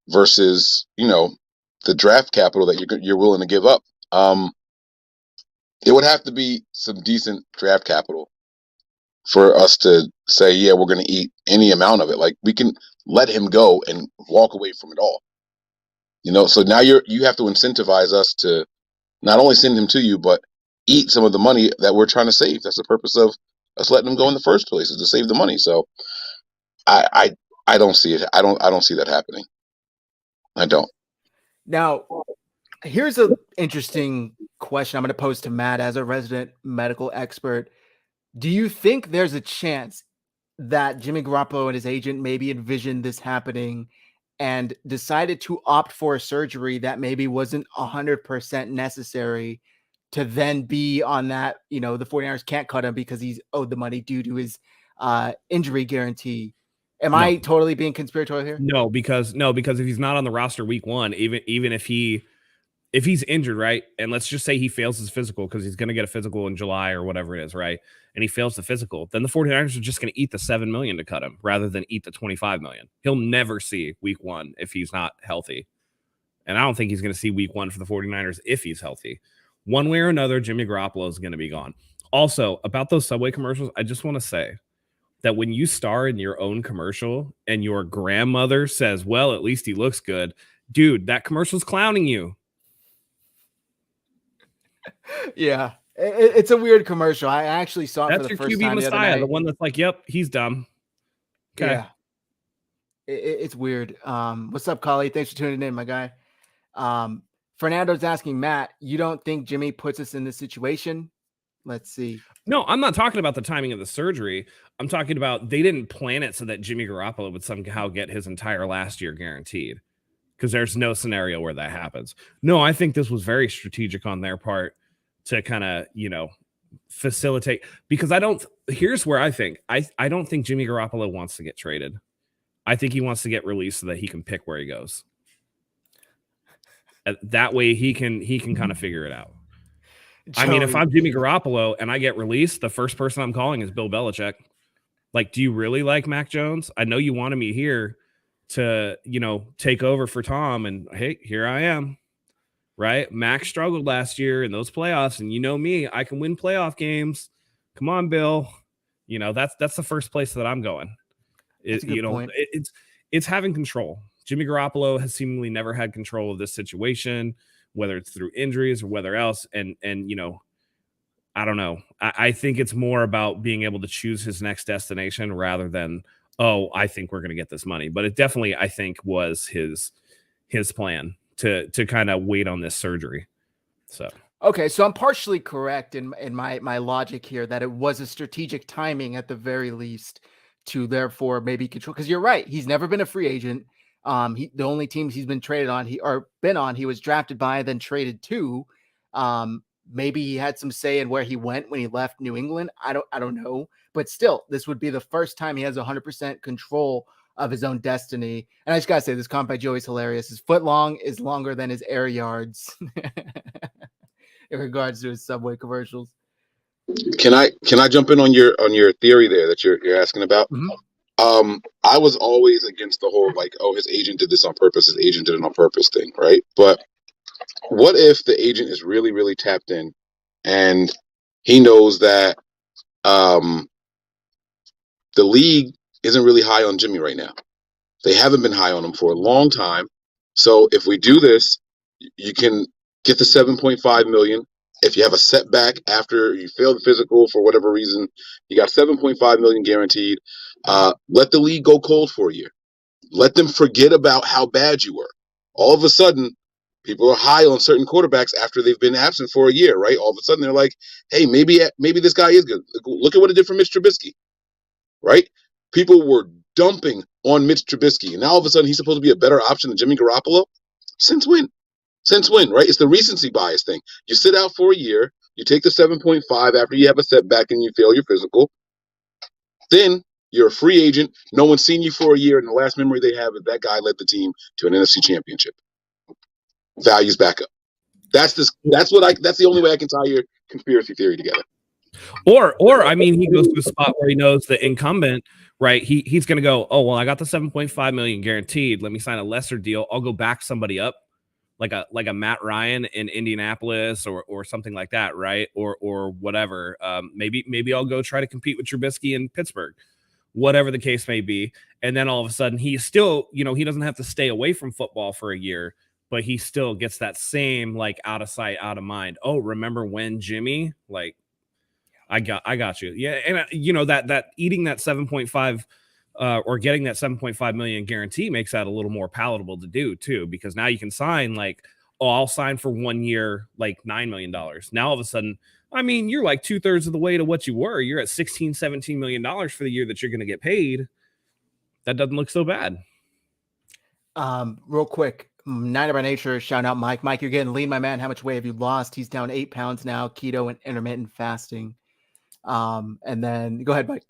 S3: versus, the draft capital that you're willing to give up. It would have to be some decent draft capital for us to say, yeah, we're going to eat any amount of it. Like, we can let him go and walk away from it all. So now you have to incentivize us to not only send him to you, but eat some of the money that we're trying to save. That's the purpose of us letting him go in the first place, is to save the money. So I don't see it. I don't see that happening. I don't.
S1: Now, here's an interesting question I'm going to pose to Matt as a resident medical expert. Do you think there's a chance that Jimmy Garoppolo and his agent maybe envisioned this happening and decided to opt for a surgery that maybe wasn't 100% necessary to then be on that, the 49ers can't cut him because he's owed the money due to his injury guarantee? Am I totally being conspiratorial here?
S2: No, because if he's not on the roster week 1, even if he's injured, right? And let's just say he fails his physical, because he's going to get a physical in July or whatever it is, right? And he fails the physical, then the 49ers are just going to eat the $7 million to cut him rather than eat the $25 million. He'll never see week 1 if he's not healthy. And I don't think he's going to see week 1 for the 49ers if he's healthy. One way or another, Jimmy Garoppolo is going to be gone. Also, about those Subway commercials, I just want to say that when you star in your own commercial and your grandmother says, well, at least he looks good, dude, that commercial's clowning you.
S1: Yeah, it's a weird commercial. I actually saw it for the first
S2: QB
S1: time
S2: Messiah,
S1: the other night.
S2: the one that's like, yep, he's dumb. Okay.
S1: Yeah, it's weird. What's up, Collie? Thanks for tuning in, my guy. Fernando's asking, Matt, you don't think Jimmy puts us in this situation? Let's see.
S2: No, I'm not talking about the timing of the surgery. I'm talking about they didn't plan it so that Jimmy Garoppolo would somehow get his entire last year guaranteed, because there's no scenario where that happens. No, I think this was very strategic on their part to kind of, facilitate, because here's where I think, I don't think Jimmy Garoppolo wants to get traded. I think he wants to get released so that he can pick where he goes. That way he can kind of figure it out. Joey. I mean, if I'm Jimmy Garoppolo and I get released, the first person I'm calling is Bill Belichick. Like, do you really like Mac Jones? I know you wanted me here to, take over for Tom, and hey, here I am. Right? Mac struggled last year in those playoffs, and me, I can win playoff games. Come on, Bill. That's the first place that I'm going. It's having control. Jimmy Garoppolo has seemingly never had control of this situation, whether it's through injuries or whether else. And I don't know. I think it's more about being able to choose his next destination rather than, I think we're going to get this money. But it definitely, I think, was his plan to kind of wait on this surgery. So
S1: okay, so I'm partially correct in my logic here that it was a strategic timing at the very least to therefore maybe control, because you're right, he's never been a free agent. The only teams he's been traded on, he was drafted by, then traded to. Maybe he had some say in where he went when he left New England. I don't know, but still, this would be the first time he has 100% control of his own destiny. And I just gotta say, this comment by Joey's hilarious. His foot long is longer than his air yards in regards to his Subway commercials.
S3: Can I jump in on your theory there that you're asking about?
S1: Mm-hmm.
S3: I was always against the whole like, oh, his agent did this on purpose, his agent did it on purpose thing, right? But what if the agent is really, really tapped in and he knows that the league isn't really high on Jimmy right now? They haven't been high on him for a long time. So if we do this, you can get the $7.5 million. If you have a setback after you failed the physical for whatever reason, you got $7.5 million guaranteed. Let the league go cold for a year. Let them forget about how bad you were. All of a sudden, people are high on certain quarterbacks after they've been absent for a year, right? All of a sudden, they're like, hey, maybe this guy is good. Look at what it did for Mitch Trubisky, right? People were dumping on Mitch Trubisky, and now all of a sudden he's supposed to be a better option than Jimmy Garoppolo? Since when? Since when, right? It's the recency bias thing. You sit out for a year, you take the 7.5 after you have a setback and you fail your physical. Then you're a free agent. No one's seen you for a year, and the last memory they have is that guy led the team to an NFC championship. Values back up. That's the only way I can tie your conspiracy theory together.
S2: Or I mean, he goes to a spot where he knows the incumbent, right? He's going to go, oh, well, I got the $7.5 million guaranteed. Let me sign a lesser deal. I'll go back somebody up, like a Matt Ryan in Indianapolis or something like that, right? Or whatever. Maybe I'll go try to compete with Trubisky in Pittsburgh, whatever the case may be. And then all of a sudden, he's still, he doesn't have to stay away from football for a year, but he still gets that same like out of sight, out of mind. Oh, remember when Jimmy? Like, I got you. Yeah, and that eating that 7.5 or getting that 7.5 million guarantee makes that a little more palatable to do too, because now you can sign like, oh, I'll sign for 1 year, like $9 million. Now all of a sudden, I mean, you're like 2/3 of the way to what you were. You're at $16-17 million for the year that you're going to get paid. That doesn't look so bad.
S1: Real quick, Niner by Nature, shout out Mike. Mike, you're getting lean, my man. How much weight have you lost? He's down 8 pounds now, keto and intermittent fasting. And then go ahead, Mike.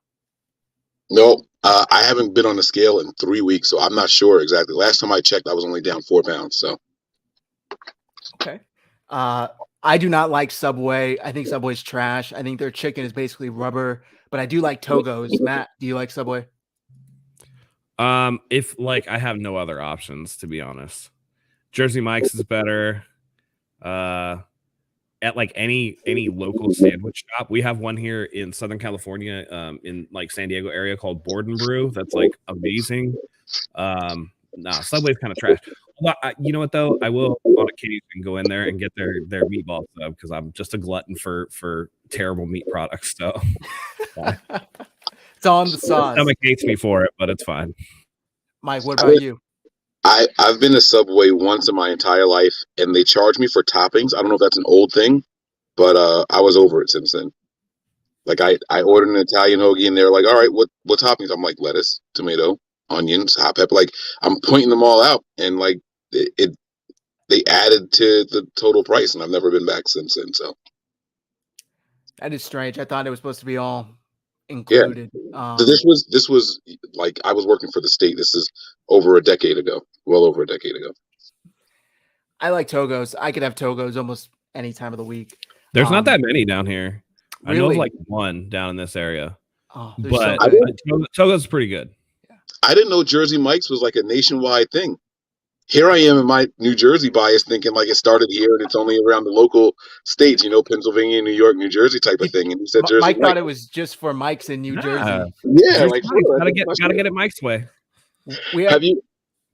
S3: No, I haven't been on the scale in 3 weeks, so I'm not sure exactly. Last time I checked, I was only down 4 pounds. So,
S1: okay. I do not like Subway. I think Subway's trash. I think their chicken is basically rubber, but I do like Togo's. Matt, do you like Subway?
S2: If like I have no other options, to be honest. Jersey Mike's is better. At like any local sandwich shop. We have one here in Southern California, in like San Diego area called Board and Brew. That's like amazing. Subway's kind of trash. Well, you know what though? I will on occasion go in there and get their meatball sub because I'm just a glutton for terrible meat products. So
S1: it's on the sauce.
S2: Stomach hates me for it, but it's fine.
S1: Mike, what about you?
S3: I've been to Subway once in my entire life, and they charge me for toppings. I don't know if that's an old thing, but I was over it since then. Like I ordered an Italian hoagie, and they're like, "All right, what toppings?" I'm like, lettuce, tomato, onions, hot pepper. Like I'm pointing them all out, and like they added to the total price, and I've never been back since then. So
S1: that is strange. I thought it was supposed to be all included.
S3: Yeah. So this was like I was working for the state. This is over a decade ago, well over a decade ago.
S1: I like Togo's. I could have Togo's almost any time of the week.
S2: There's not that many down here.
S1: Really?
S2: I know of like one down in this area.
S1: Oh,
S2: but
S1: so
S2: Togo's pretty good.
S1: Yeah.
S3: I didn't know Jersey Mike's was like a nationwide thing. Here I am in my New Jersey bias thinking like it started here and it's only around the local states, Pennsylvania, New York, New Jersey type of thing. And he said Jersey
S1: Mike thought it was just for Mike's in New Jersey.
S3: Yeah,
S2: like gotta get it Mike's way.
S3: Have you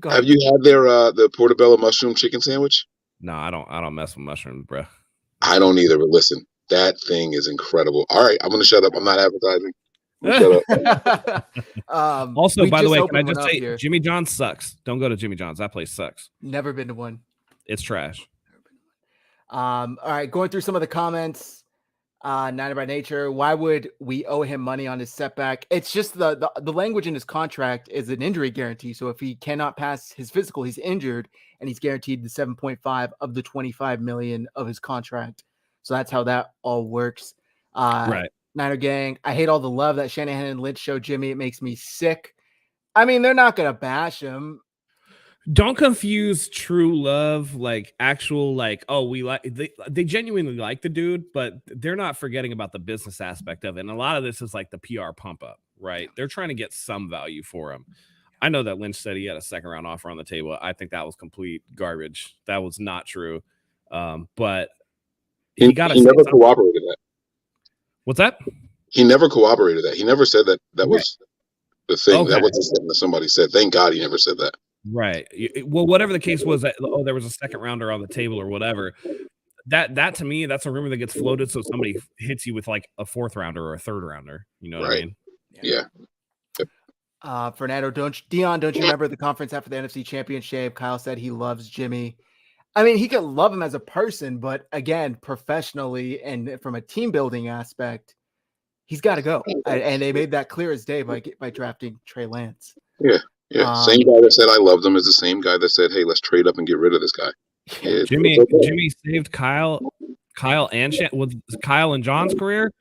S3: had their the portobello mushroom chicken sandwich?
S2: No, I don't mess with mushrooms, bro.
S3: I don't either, but listen, that thing is incredible. All right, I'm gonna shut up. I'm not advertising. Shut up.
S2: Also, by the way, can I just say here. Jimmy John's sucks. Don't go to Jimmy John's. That place sucks.
S1: Never been to one.
S2: It's trash.
S1: All right, going through some of the comments. Niner by nature. Why would we owe him money on his setback? It's just the language in his contract is an injury guarantee. So if he cannot pass his physical, he's injured, and he's guaranteed the 7.5 of the 25 million of his contract. So that's how that all works.
S2: Right.
S1: Niner gang. I hate all the love that Shanahan and Lynch show Jimmy. It makes me sick. I mean, they're not gonna bash him.
S2: Don't confuse true love, like actual, like, oh, we like they genuinely like the dude, but they're not forgetting about the business aspect of it. And a lot of this is like the PR pump up, right? They're trying to get some value for him. I know that Lynch said he had a second round offer on the table. I think that was complete garbage. That was not true. But he
S3: never cooperated that.
S2: What's that?
S3: He never cooperated that. He never said that was the thing.
S2: Okay.
S3: That was something that somebody said. Thank God he never said that.
S2: Right. Well, whatever the case was, that, oh, there was a second rounder on the table or whatever. That to me, that's a rumor that gets floated. So somebody hits you with like a fourth rounder or a third rounder. You know what I mean?
S3: Yeah.
S1: Fernando, don't you remember the conference after the NFC Championship? Kyle said he loves Jimmy. I mean, he could love him as a person, but again, professionally and from a team building aspect, he's got to go. And they made that clear as day by drafting Trey Lance.
S3: Yeah. Yeah. Same guy that said I loved him is the same guy that said, hey, let's trade up and get rid of this guy. Yeah,
S2: Jimmy saved Kyle and John's career.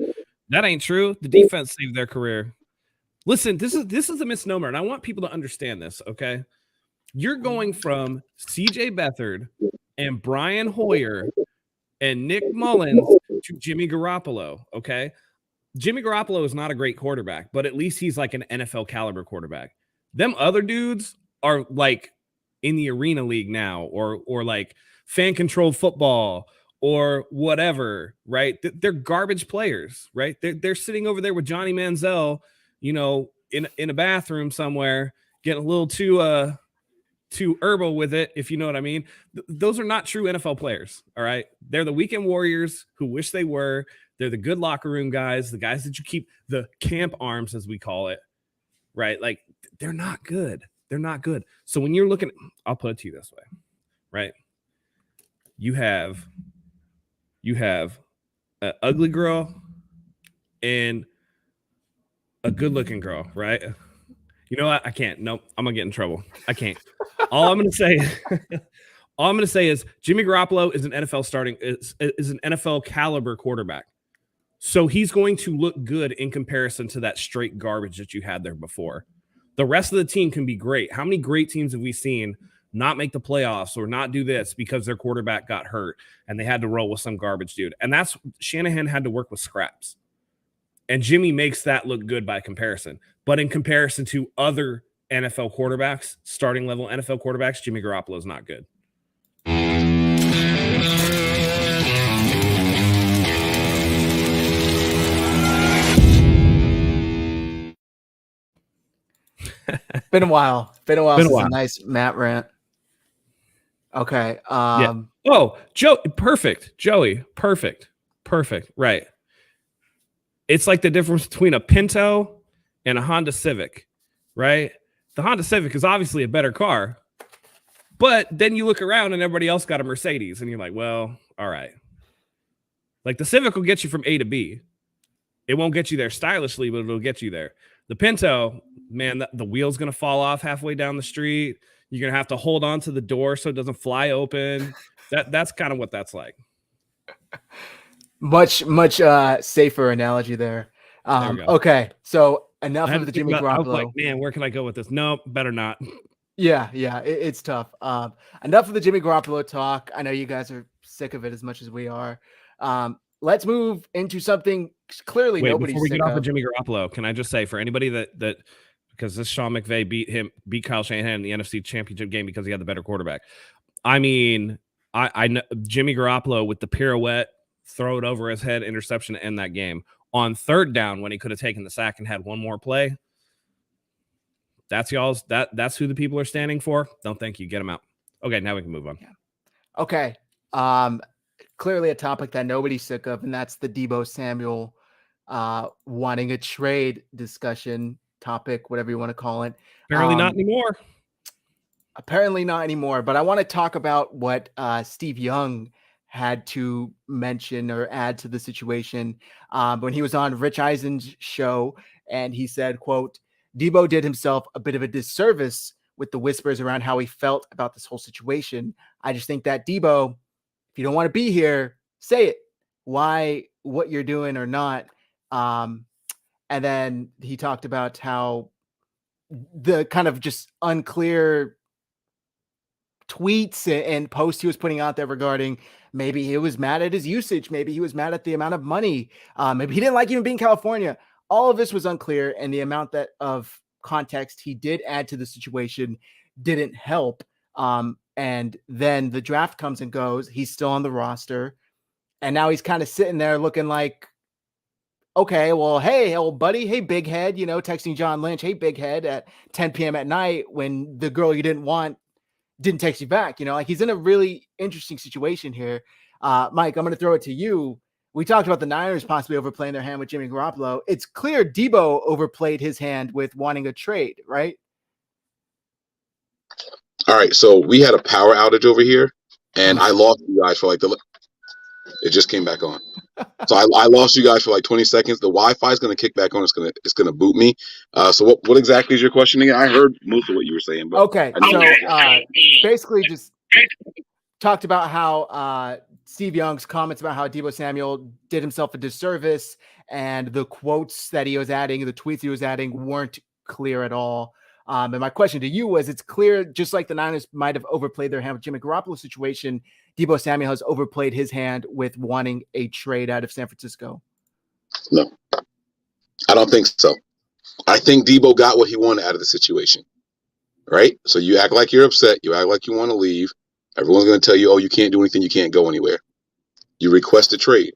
S2: That ain't true. The defense saved their career. Listen, this is a misnomer, and I want people to understand this, okay? You're going from CJ Beathard and Brian Hoyer and Nick Mullins to Jimmy Garoppolo, okay? Jimmy Garoppolo is not a great quarterback, but at least he's like an NFL caliber quarterback. Them other dudes are like in the arena league now, or like fan controlled football or whatever, right? They're garbage players, right? They're sitting over there with Johnny Manziel, you know, in a bathroom somewhere, getting a little too herbal with it, if you know what I mean. Those are not true NFL players, all right? They're the weekend warriors who wish they were. They're the good locker room guys, the guys that you keep, the camp arms, as we call it, right? Like, they're not good. They're not good. So when you're looking, I'll put it to you this way, right? You have an ugly girl and a good-looking girl, right? You know what? I can't. Nope. I'm gonna get in trouble. I can't. All I'm gonna say is Jimmy Garoppolo is an NFL caliber quarterback. So he's going to look good in comparison to that straight garbage that you had there before. The rest of the team can be great. How many great teams have we seen not make the playoffs or not do this because their quarterback got hurt and they had to roll with some garbage dude? And that's Shanahan had to work with scraps. And Jimmy makes that look good by comparison. But in comparison to other NFL quarterbacks, starting level NFL quarterbacks, Jimmy Garoppolo is not good.
S1: Been a while. Since a nice Matt rant. Okay.
S2: Yeah. Oh, perfect. Joey, perfect. Right. It's like the difference between a Pinto and a Honda Civic, right? The Honda Civic is obviously a better car, but then you look around and everybody else got a Mercedes and you're like, well, all right. Like the Civic will get you from A to B. It won't get you there stylishly, but it'll get you there. The Pinto, man, the wheel's going to fall off halfway down the street. You're going to have to hold on to the door so it doesn't fly open. That's kind of what that's like.
S1: Much safer analogy there. Okay, so enough of the Jimmy Garoppolo.
S2: I was like, man, where can I go with this? No, better not.
S1: Yeah, it's tough. Enough of the Jimmy Garoppolo talk. I know you guys are sick of it as much as we are. Let's move into something clearly nobody's
S2: before we
S1: sick
S2: get off
S1: of.
S2: of Jimmy Garoppolo, can I just say, for anybody that because this Sean McVay beat Kyle Shanahan in the NFC Championship game because he had the better quarterback. I mean, I know Jimmy Garoppolo with the pirouette, throw it over his head, interception to end that game. On third down, when he could have taken the sack and had one more play, that's who the people are standing for. Don't think you get them out. Okay, now we can move on.
S1: Yeah. Okay. Clearly a topic that nobody's sick of, and that's the Deebo Samuel wanting a trade discussion topic, whatever you want to call it.
S2: Apparently not anymore.
S1: Apparently not anymore. But I want to talk about what Steve Young had to mention or add to the situation when he was on Rich Eisen's show, and he said, quote, Debo did himself a bit of a disservice with the whispers around how he felt about this whole situation. I just think that Debo, if you don't want to be here, say it. Why, what you're doing or not. And then he talked about how the kind of just unclear tweets and posts he was putting out there regarding maybe he was mad at his usage, maybe he was mad at the amount of money, maybe he didn't like even being California. All of this was unclear, and the amount that of context he did add to the situation didn't help. And then the draft comes and goes. He's still on the roster, and now he's kind of sitting there looking like, okay, well, hey, old buddy, hey, big head, texting John Lynch, hey, big head, at 10 p.m. at night when the girl you didn't want didn't text you back. Like he's in a really interesting situation here. Mike, I'm going to throw it to you. We talked about the Niners possibly overplaying their hand with Jimmy Garoppolo. It's clear Debo overplayed his hand with wanting a trade, right?
S3: All right, so we had a power outage over here, and I lost you guys for like it just came back on. So I lost you guys for like 20 seconds. The Wi-Fi is going to kick back on. It's going to boot me. So what exactly is your question again? I heard most of what you were saying. But
S1: okay, so basically just talked about how Steve Young's comments about how Debo Samuel did himself a disservice, and the quotes that he was adding, the tweets he was adding weren't clear at all. And my question to you was, it's clear, just like the Niners might have overplayed their hand with Jimmy Garoppolo situation, Debo Samuel has overplayed his hand with wanting a trade out of San Francisco.
S3: No, I don't think so. I think Debo got what he wanted out of the situation, right? So you act like you're upset. You act like you want to leave. Everyone's going to tell you, oh, you can't do anything. You can't go anywhere. You request a trade.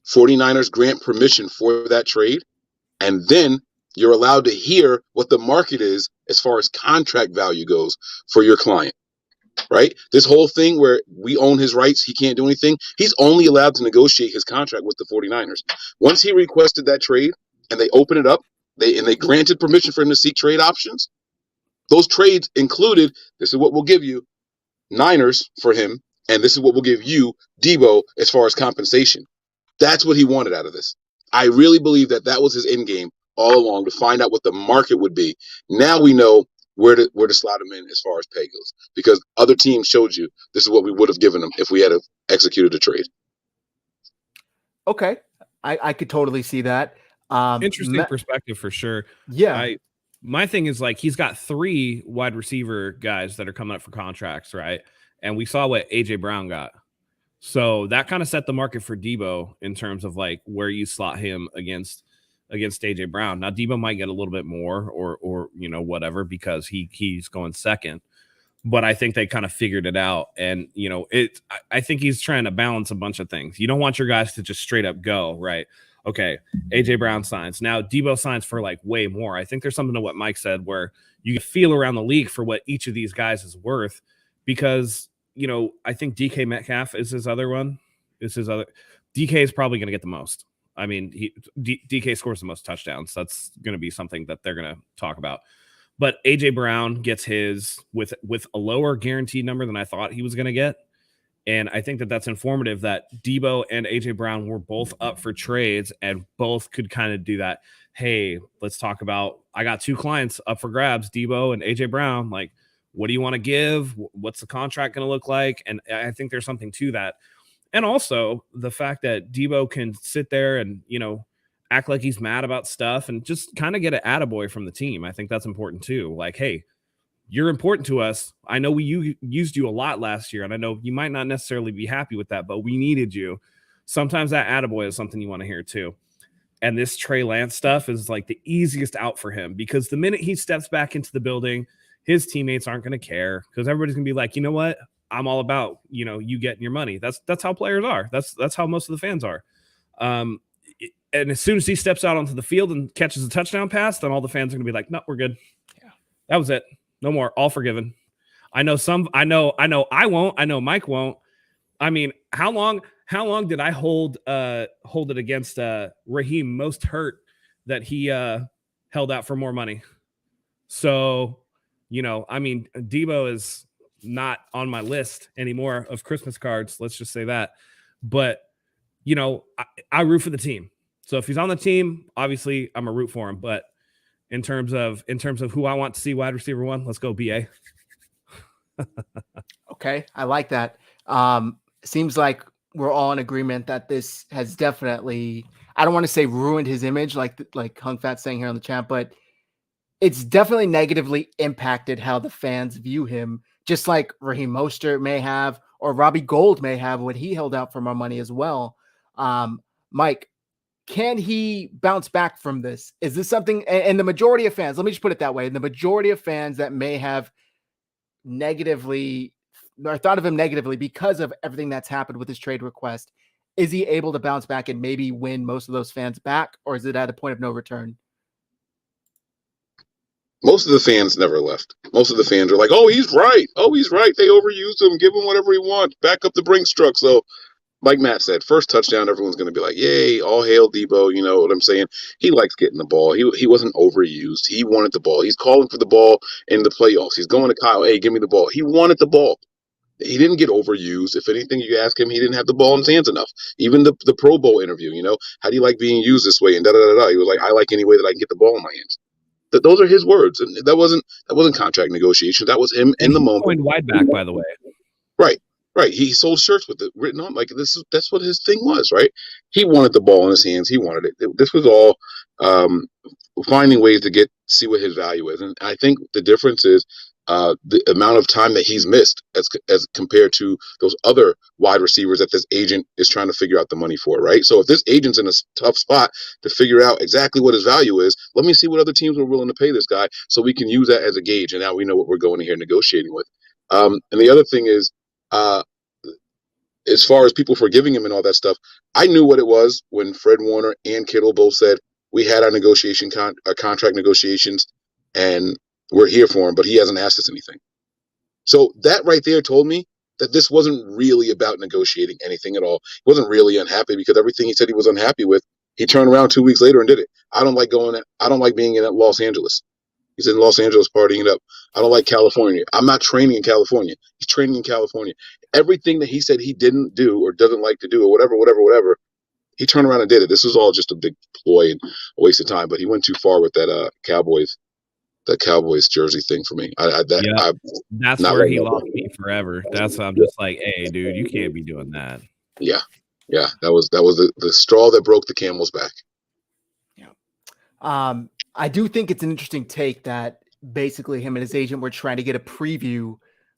S3: 49ers grant permission for that trade, and then you're allowed to hear what the market is as far as contract value goes for your client, right? This whole thing where we own his rights, he can't do anything. He's only allowed to negotiate his contract with the 49ers. Once he requested that trade and they open it up, they granted permission for him to seek trade options. Those trades included, this is what we'll give you, Niners for him, and this is what we'll give you, Debo, as far as compensation. That's what he wanted out of this. I really believe that was his end game all along, to find out what the market would be. Now we know where to slot him in as far as pay goes, because other teams showed you this is what we would have given him if we had executed a trade.
S1: Okay, I could totally see that.
S2: Interesting perspective for sure.
S1: Yeah.
S2: My thing is, like, he's got 3 wide receiver guys that are coming up for contracts, right? And we saw what AJ Brown got. So that kind of set the market for Debo in terms of like where you slot him against AJ Brown. Now Debo might get a little bit more or whatever, because he's going second. But I think they kind of figured it out. And I think he's trying to balance a bunch of things. You don't want your guys to just straight up go, right? Okay, AJ Brown signs. Now Debo signs for like way more. I think there's something to what Mike said where you feel around the league for what each of these guys is worth, because I think DK Metcalf is his other one. DK is probably going to get the most. I mean, DK scores the most touchdowns. That's going to be something that they're going to talk about. But AJ Brown gets his with a lower guaranteed number than I thought he was going to get. And I think that's informative that Debo and AJ Brown were both up for trades and both could kind of do that. Hey, let's talk about, I got 2 clients up for grabs, Debo and AJ Brown. Like, what do you want to give? What's the contract going to look like? And I think there's something to that. And also the fact that Debo can sit there and, act like he's mad about stuff and just kind of get an attaboy from the team. I think that's important too. Like, hey, you're important to us. I know we used you a lot last year, and I know you might not necessarily be happy with that, but we needed you. Sometimes that attaboy is something you want to hear too. And this Trey Lance stuff is like the easiest out for him, because the minute he steps back into the building, his teammates aren't going to care, because everybody's going to be like, you know what? I'm all about, you getting your money. That's how players are. That's how most of the fans are. And as soon as he steps out onto the field and catches a touchdown pass, then all the fans are going to be like, no, we're good. Yeah, that was it. No more. All forgiven. I know I won't. I know Mike won't. I mean, how long did I hold it against Raheem most hurt that he held out for more money? So, I mean, Debo is not on my list anymore of Christmas cards. Let's just say that. But, you know, I root for the team. So if he's on the team, obviously I'm a root for him. But in terms of who I want to see wide receiver one, let's go BA.
S1: Okay, I like that. Seems like we're all in agreement that this has definitely, I don't want to say ruined his image like Hung Fat saying here on the chat, but it's definitely negatively impacted how the fans view him, just like Raheem Mostert may have, or Robbie Gold may have when he held out for more money as well. Mike, can he bounce back from this? Is this something, and the majority of fans, let me just put it that way, the majority of fans that may have negatively or thought of him negatively because of everything that's happened with his trade request, is he able to bounce back and maybe win most of those fans back, or is it at a point of no return?
S3: Most of the fans never left. Most of the fans are like, oh, he's right. Oh, he's right. They overused him. Give him whatever he wants. Back up the Brinks truck. So, like Matt said, first touchdown, everyone's going to be like, yay, all hail Debo. You know what I'm saying? He likes getting the ball. He wasn't overused. He wanted the ball. He's calling for the ball in the playoffs. He's going to Kyle, hey, give me the ball. He wanted the ball. He didn't get overused. If anything, you ask him, he didn't have the ball in his hands enough. Even the Pro Bowl interview, you know, how do you like being used this way? And da-da-da-da. He was like, I like any way that I can get the ball in my hands. Those are his words. And that wasn't contract negotiation. That was him in the moment.
S2: Going wide back, by the way.
S3: Right. He sold shirts with it written on like that's what his thing was, right? He wanted the ball in his hands. He wanted it. This was all finding ways to see what his value is. And I think the difference is the amount of time that he's missed as compared to those other wide receivers that this agent is trying to figure out the money for, right? So if this agent's in a tough spot to figure out exactly what his value is, let me see what other teams are willing to pay this guy so we can use that as a gauge. And now we know what we're going in here negotiating with. And the other thing is, as far as people forgiving him and all that stuff, I knew what it was when Fred Warner and Kittle both said we had our contract negotiations and we're here for him, but he hasn't asked us anything. So that right there told me that this wasn't really about negotiating anything at all. He wasn't really unhappy because everything he said he was unhappy with, he turned around 2 weeks later and did it. I don't like being in Los Angeles. He's in Los Angeles partying it up. I don't like California. I'm not training in California. He's training in California. Everything that he said he didn't do or doesn't like to do or whatever, he turned around and did it. This was all just a big ploy and a waste of time. But he went too far with that Cowboys jersey thing for me.
S2: That's where he lost me forever. That's why I'm just like, hey, dude, you can't be doing that.
S3: Yeah. That was the straw that broke the camel's back.
S1: Yeah. I do think it's an interesting take that basically him and his agent were trying to get a preview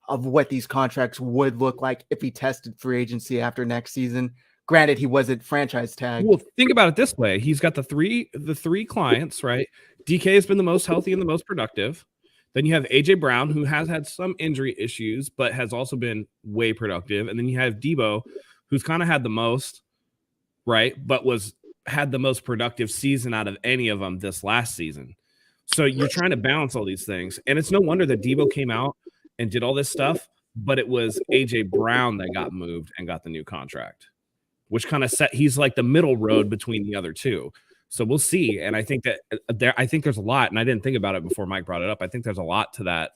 S1: of what these contracts would look like if he tested free agency after next season. Granted, he wasn't franchise tagged.
S2: Well, think about it this way. He's got the three clients, right? DK has been the most healthy and the most productive. Then you have AJ Brown, who has had some injury issues, but has also been way productive. And then you have Debo, who's kind of had the most, right? But had the most productive season out of any of them this last season. So you're trying to balance all these things. And it's no wonder that Debo came out and did all this stuff, but it was AJ Brown that got moved and got the new contract, which kind of he's like the middle road between the other two. So we'll see. And I think that there's a lot, and I didn't think about it before Mike brought it up. I think there's a lot to that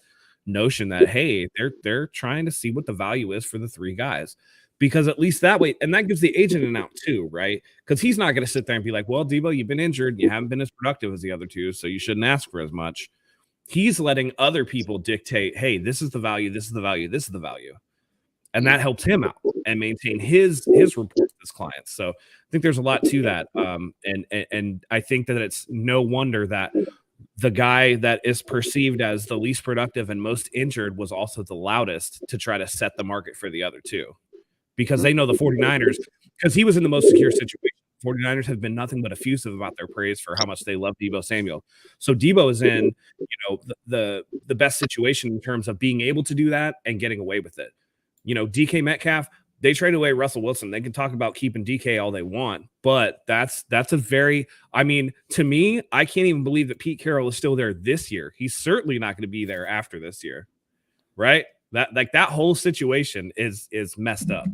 S2: notion that, hey, they're trying to see what the value is for the three guys. Because at least that way, and that gives the agent an out too, right? Because he's not going to sit there and be like, well, Debo, you've been injured. You haven't been as productive as the other two, so you shouldn't ask for as much. He's letting other people dictate, hey, this is the value, this is the value, this is the value. And that helps him out and maintain his report to his clients. So I think there's a lot to that. And I think that it's no wonder that the guy that is perceived as the least productive and most injured was also the loudest to try to set the market for the other two. Because they know the 49ers, because he was in the most secure situation. 49ers have been nothing but effusive about their praise for how much they love Deebo Samuel. So Deebo is in, the best situation in terms of being able to do that and getting away with it. DK Metcalf, they traded away Russell Wilson. They can talk about keeping DK all they want, but that's a very, to me, I can't even believe that Pete Carroll is still there this year. He's certainly not going to be there after this year, right? That whole situation is messed up.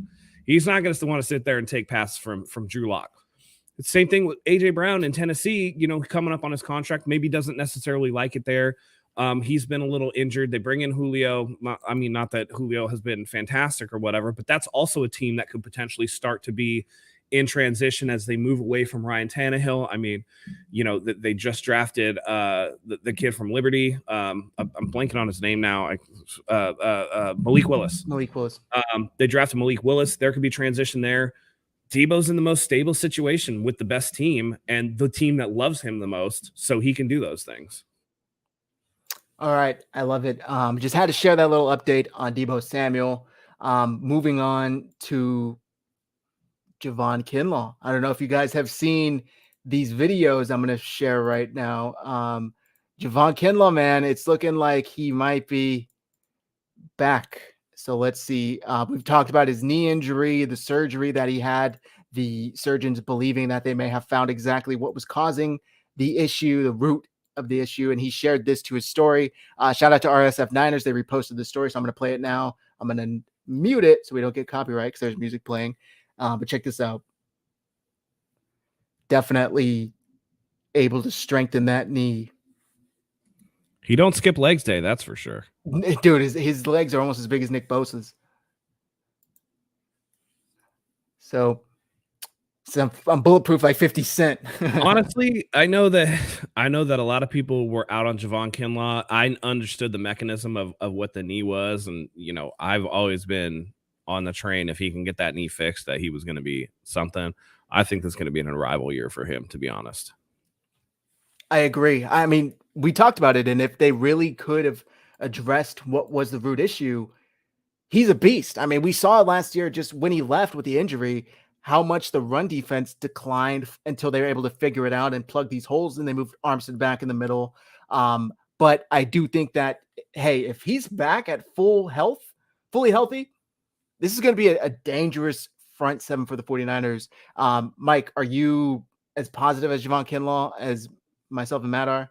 S2: He's not going to want to sit there and take passes from Drew Lock. The same thing with AJ Brown in Tennessee, coming up on his contract, maybe doesn't necessarily like it there. He's been a little injured. They bring in Julio. Not that Julio has been fantastic or whatever, but that's also a team that could potentially start to be in transition as they move away from Ryan Tannehill. I mean, they just drafted the kid from Liberty. I'm blanking on his name now. Malik Willis. They drafted Malik Willis. There could be transition there. Debo's in the most stable situation with the best team and the team that loves him the most, so he can do those things.
S1: All right. I love it. Just had to share that little update on Debo Samuel. Moving on to Javon Kinlaw. I don't know if you guys have seen these videos I'm going to share right now. Javon Kinlaw, man, it's looking like he might be back. So let's see. We've talked about his knee injury, the surgery that he had, the surgeons believing that they may have found exactly what was causing the issue, the root of the issue. And he shared this to his story. Shout out to NB9ers. They reposted the story. So I'm going to play it now. I'm going to mute it so we don't get copyright because there's music playing. But check this out. Definitely able to strengthen that knee.
S2: He don't skip legs day, that's for sure.
S1: Dude, his legs are almost as big as Nick Bosa's. So I'm bulletproof like 50 Cent.
S2: Honestly, I know that a lot of people were out on Javon Kinlaw. I understood the mechanism of what the knee was, and I've always been on the train if he can get that knee fixed that he was going to be something. I think this is going to be an arrival year for him, to be honest.
S1: I agree. I mean, we talked about it, and if they really could have addressed what was the root issue, he's a beast. I mean, we saw last year just when he left with the injury, how much the run defense declined until they were able to figure it out and plug these holes, and they moved Armstead back in the middle. But I do think that, hey, if he's back at fully healthy, this is going to be a dangerous front seven for the 49ers. Mike, are you as positive as Javon Kinlaw as myself and Matt are?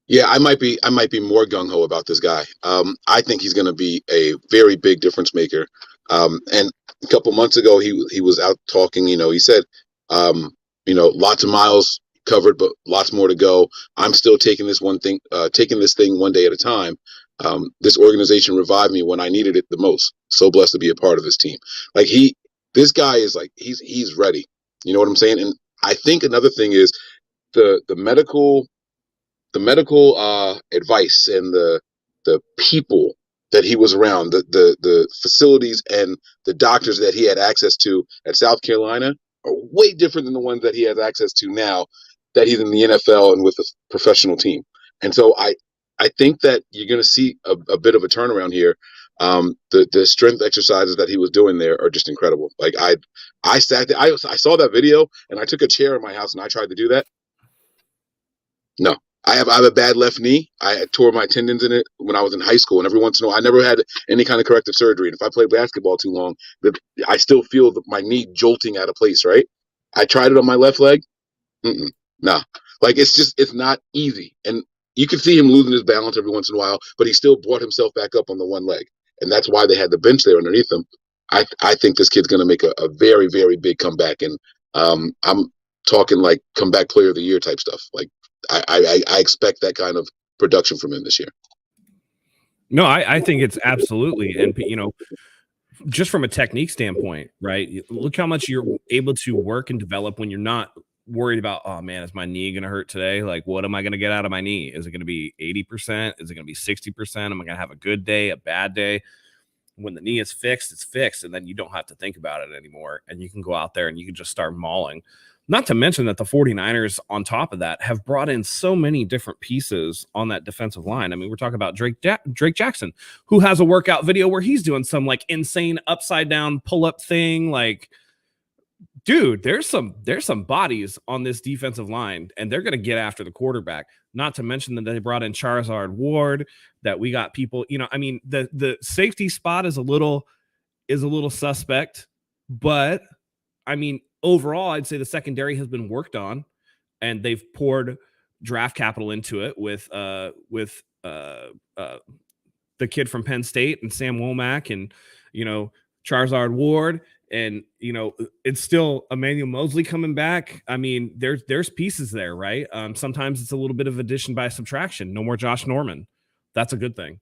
S3: Yeah, I might be more gung-ho about this guy. I think he's going to be a very big difference maker. And a couple months ago, he was out talking. He said, lots of miles covered, but lots more to go. I'm still taking this thing one day at a time. This organization revived me when I needed it the most. So blessed to be a part of this team. Like this guy is like he's ready. You know what I'm saying? And I think another thing is the medical advice and the people that he was around, the facilities and the doctors that he had access to at South Carolina are way different than the ones that he has access to now that he's in the NFL and with a professional team. And so I think that you're going to see a bit of a turnaround here. The strength exercises that he was doing there are just incredible. Like I sat there, I saw that video and I took a chair in my house and I tried to do that. No. I have a bad left knee. I tore my tendons in it when I was in high school, and every once in a while, I never had any kind of corrective surgery. And if I play basketball too long, I still feel my knee jolting out of place. Right? I tried it on my left leg. No, like it's not easy, and you can see him losing his balance every once in a while, but he still brought himself back up on the one leg, and that's why they had the bench there underneath him. I think this kid's going to make a very, very big comeback, and I'm talking like comeback player of the year type stuff. Like I expect that kind of production from him this year.
S2: No, I think it's absolutely, and just from a technique standpoint, right? Look how much you're able to work and develop when you're not worried about, oh man, is my knee going to hurt today? Like, what am I going to get out of my knee? Is it going to be 80%? Is it going to be 60%? Am I going to have a good day, a bad day? When the knee is fixed, it's fixed, and then you don't have to think about it anymore, and you can go out there and you can just start mauling. Not to mention that the 49ers, on top of that, have brought in so many different pieces on that defensive line. I mean, we're talking about Drake Jackson, who has a workout video where he's doing some like insane upside down pull-up thing. Like, dude, there's some bodies on this defensive line, and they're going to get after the quarterback. Not to mention that they brought in Charizard Ward, that we got people, I mean, the safety spot is a little suspect, but I mean, overall, I'd say the secondary has been worked on, and they've poured draft capital into it with the kid from Penn State and Sam Womack and Charizard Ward And it's still Emmanuel Mosley coming back. I mean, there's pieces there, right? Sometimes it's a little bit of addition by subtraction. No more Josh Norman. That's a good thing.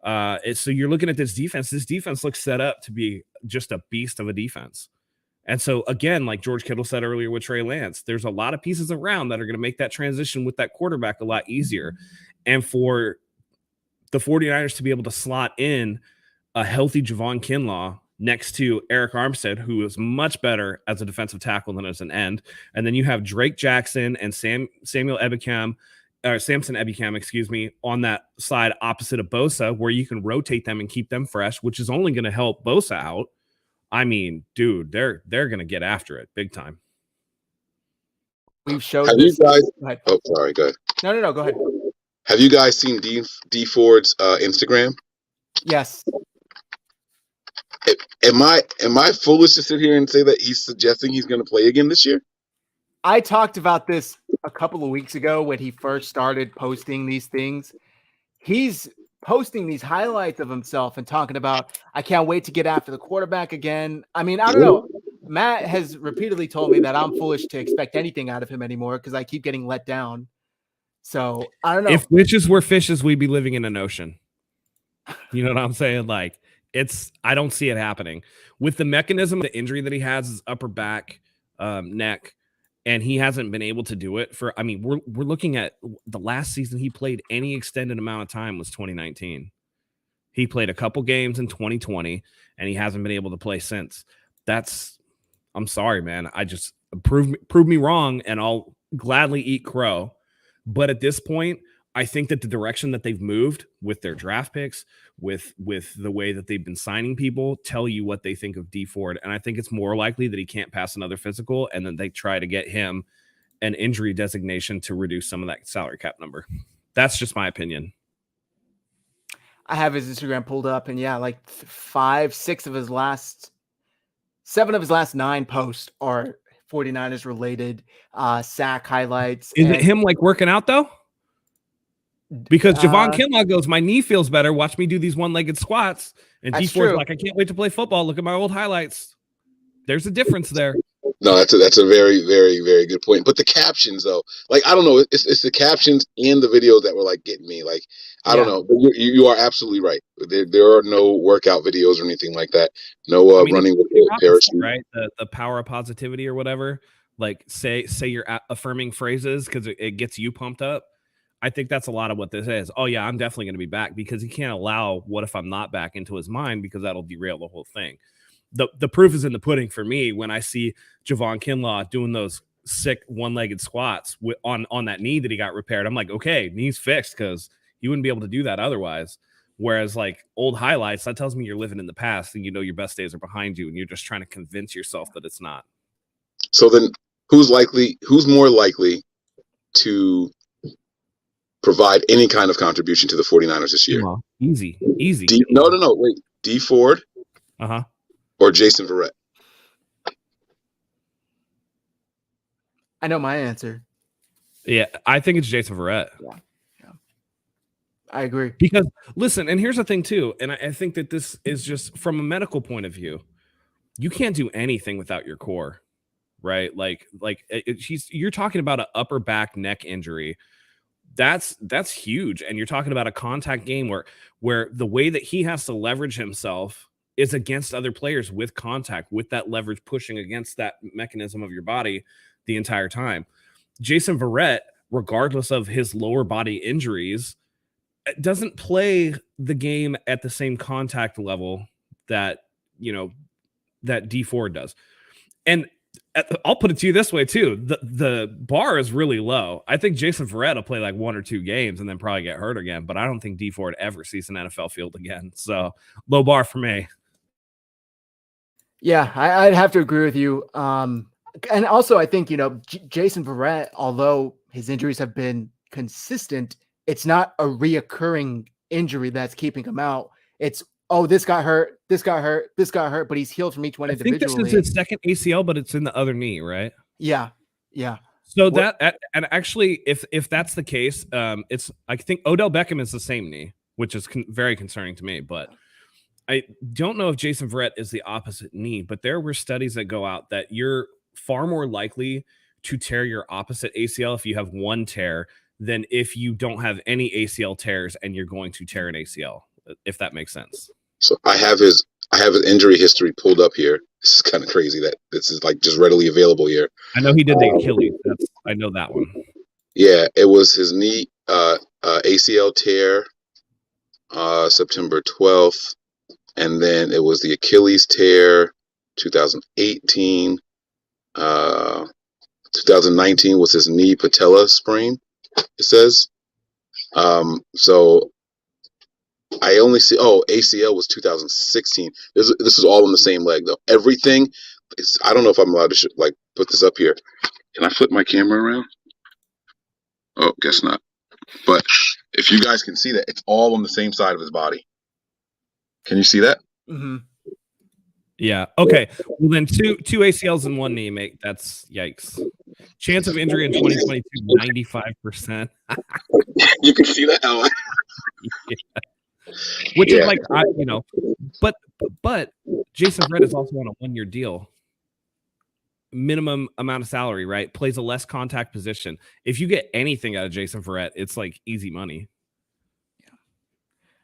S2: So you're looking at this defense. This defense looks set up to be just a beast of a defense. And so, again, like George Kittle said earlier with Trey Lance, there's a lot of pieces around that are going to make that transition with that quarterback a lot easier. And for the 49ers to be able to slot in a healthy Javon Kinlaw next to Eric Armstead, who is much better as a defensive tackle than as an end. And then you have Drake Jackson and Samuel Ebikam, or Samson Ebikam, on that side opposite of Bosa, where you can rotate them and keep them fresh, which is only going to help Bosa out. I mean, dude, they're going to get after it big time.
S1: We've showed
S3: Have
S1: this.
S3: you guys?
S1: Go ahead.
S3: Oh, sorry. Go ahead.
S1: No. Go ahead.
S3: Have you guys seen D Ford's Instagram?
S1: Yes.
S3: Am I foolish to sit here and say that he's suggesting he's going to play again this year?
S1: I talked about this a couple of weeks ago when he first started posting these things. He's posting these highlights of himself and talking about, I can't wait to get after the quarterback again. I mean, I don't know. Matt has repeatedly told me that I'm foolish to expect anything out of him anymore because I keep getting let down. So I don't know.
S2: If witches were fishes, we'd be living in an ocean. You know what I'm saying? Like, I don't see it happening with the mechanism, the injury that he has, his upper back, neck, and he hasn't been able to do it for, I mean, we're looking at the last season he played any extended amount of time was 2019. He played a couple games in 2020 and he hasn't been able to play since. I'm sorry, man. I just prove me wrong and I'll gladly eat crow. But at this point, I think that the direction that they've moved with their draft picks, with the way that they've been signing people, tell you what they think of D Ford. And I think it's more likely that he can't pass another physical, and then they try to get him an injury designation to reduce some of that salary cap number. That's just my opinion.
S1: I have his Instagram pulled up, and yeah, like 7 of his last 9 posts are 49ers related, sack highlights.
S2: Is it him like working out though? Because Javon Kinlaw goes, my knee feels better. Watch me do these one-legged squats. And D Ford's like, I can't wait to play football. Look at my old highlights. There's a difference there.
S3: No, that's a very, very, very good point. But the captions, though, like, I don't know, it's the captions and the videos that were like getting me. Like, I don't know. But you are absolutely right. There are no workout videos or anything like that. No running with a parachute.
S2: Right? The power of positivity or whatever. Like, say your affirming phrases because it gets you pumped up. I think that's a lot of what this is. Oh, yeah, I'm definitely going to be back, because he can't allow what if I'm not back into his mind, because that'll derail the whole thing. The proof is in the pudding for me when I see Javon Kinlaw doing those sick one-legged squats on that knee that he got repaired. I'm like, okay, knee's fixed, because you wouldn't be able to do that otherwise. Whereas like old highlights, that tells me you're living in the past and you know your best days are behind you and you're just trying to convince yourself that it's not.
S3: So then who's more likely to provide any kind of contribution to the 49ers this year?
S2: Easy.
S3: No, wait. D Ford or Jason Verrett?
S1: I know my answer.
S2: Yeah, I think it's Jason Verrett.
S1: Yeah. I agree.
S2: Because, listen, and here's the thing, too, and I think that this is just from a medical point of view, you can't do anything without your core, right? You're talking about an upper back neck injury. That's huge. And you're talking about a contact game where the way that he has to leverage himself is against other players with contact, with that leverage pushing against that mechanism of your body the entire time. Jason Verrett, regardless of his lower body injuries, doesn't play the game at the same contact level that D Ford does. And I'll put it to you this way too. The bar is really low. I think Jason Verrett will play like 1 or 2 games and then probably get hurt again, but I don't think D Ford ever sees an NFL field again. So low bar for me.
S1: Yeah, I'd have to agree with you. And also I think, Jason Verrett, although his injuries have been consistent, it's not a reoccurring injury that's keeping him out. It's, this got hurt, but he's healed from each one individually.
S2: I think this is his second ACL, but it's in the other knee, right?
S1: Yeah.
S2: So and actually, if that's the case, I think Odell Beckham is the same knee, which is very concerning to me. But I don't know if Jason Verrett is the opposite knee, but there were studies that go out that you're far more likely to tear your opposite ACL if you have one tear than if you don't have any ACL tears and you're going to tear an ACL, if that makes sense.
S3: So I have his injury history pulled up here. This is kind of crazy that this is like just readily available here.
S2: I know he did the Achilles. I know that one.
S3: Yeah, it was his knee ACL tear September 12th, and then it was the Achilles tear 2018. 2019 was his knee patella sprain, it says. So I only see, ACL was 2016. This is all on the same leg, though. Everything is, I don't know if I'm allowed to put this up here. Can I flip my camera around? Oh, guess not. But if you guys can see that, it's all on the same side of his body. Can you see that?
S1: Mm-hmm.
S2: Yeah. Okay. Well, then two ACLs in one knee, mate. That's yikes. Chance of injury in 2022, 95%.
S3: You can see that. Oh.
S2: Yeah. Which is like, but Jason Verrett is also on a 1-year deal. Minimum amount of salary, right? Plays a less contact position. If you get anything out of Jason Verrett, it's like easy money.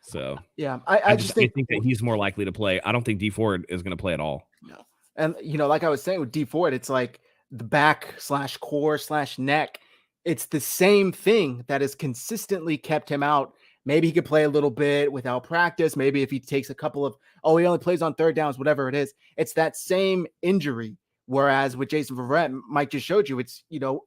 S2: So
S1: yeah, I just think
S2: that he's more likely to play. I don't think D Ford is going to play at all.
S1: No, and like I was saying with D Ford, it's like the back/core/neck. It's the same thing that has consistently kept him out. Maybe he could play a little bit without practice. Maybe if he takes a couple of he only plays on third downs, whatever it is. It's that same injury. Whereas with Jason Verrett, Mike just showed you, it's 4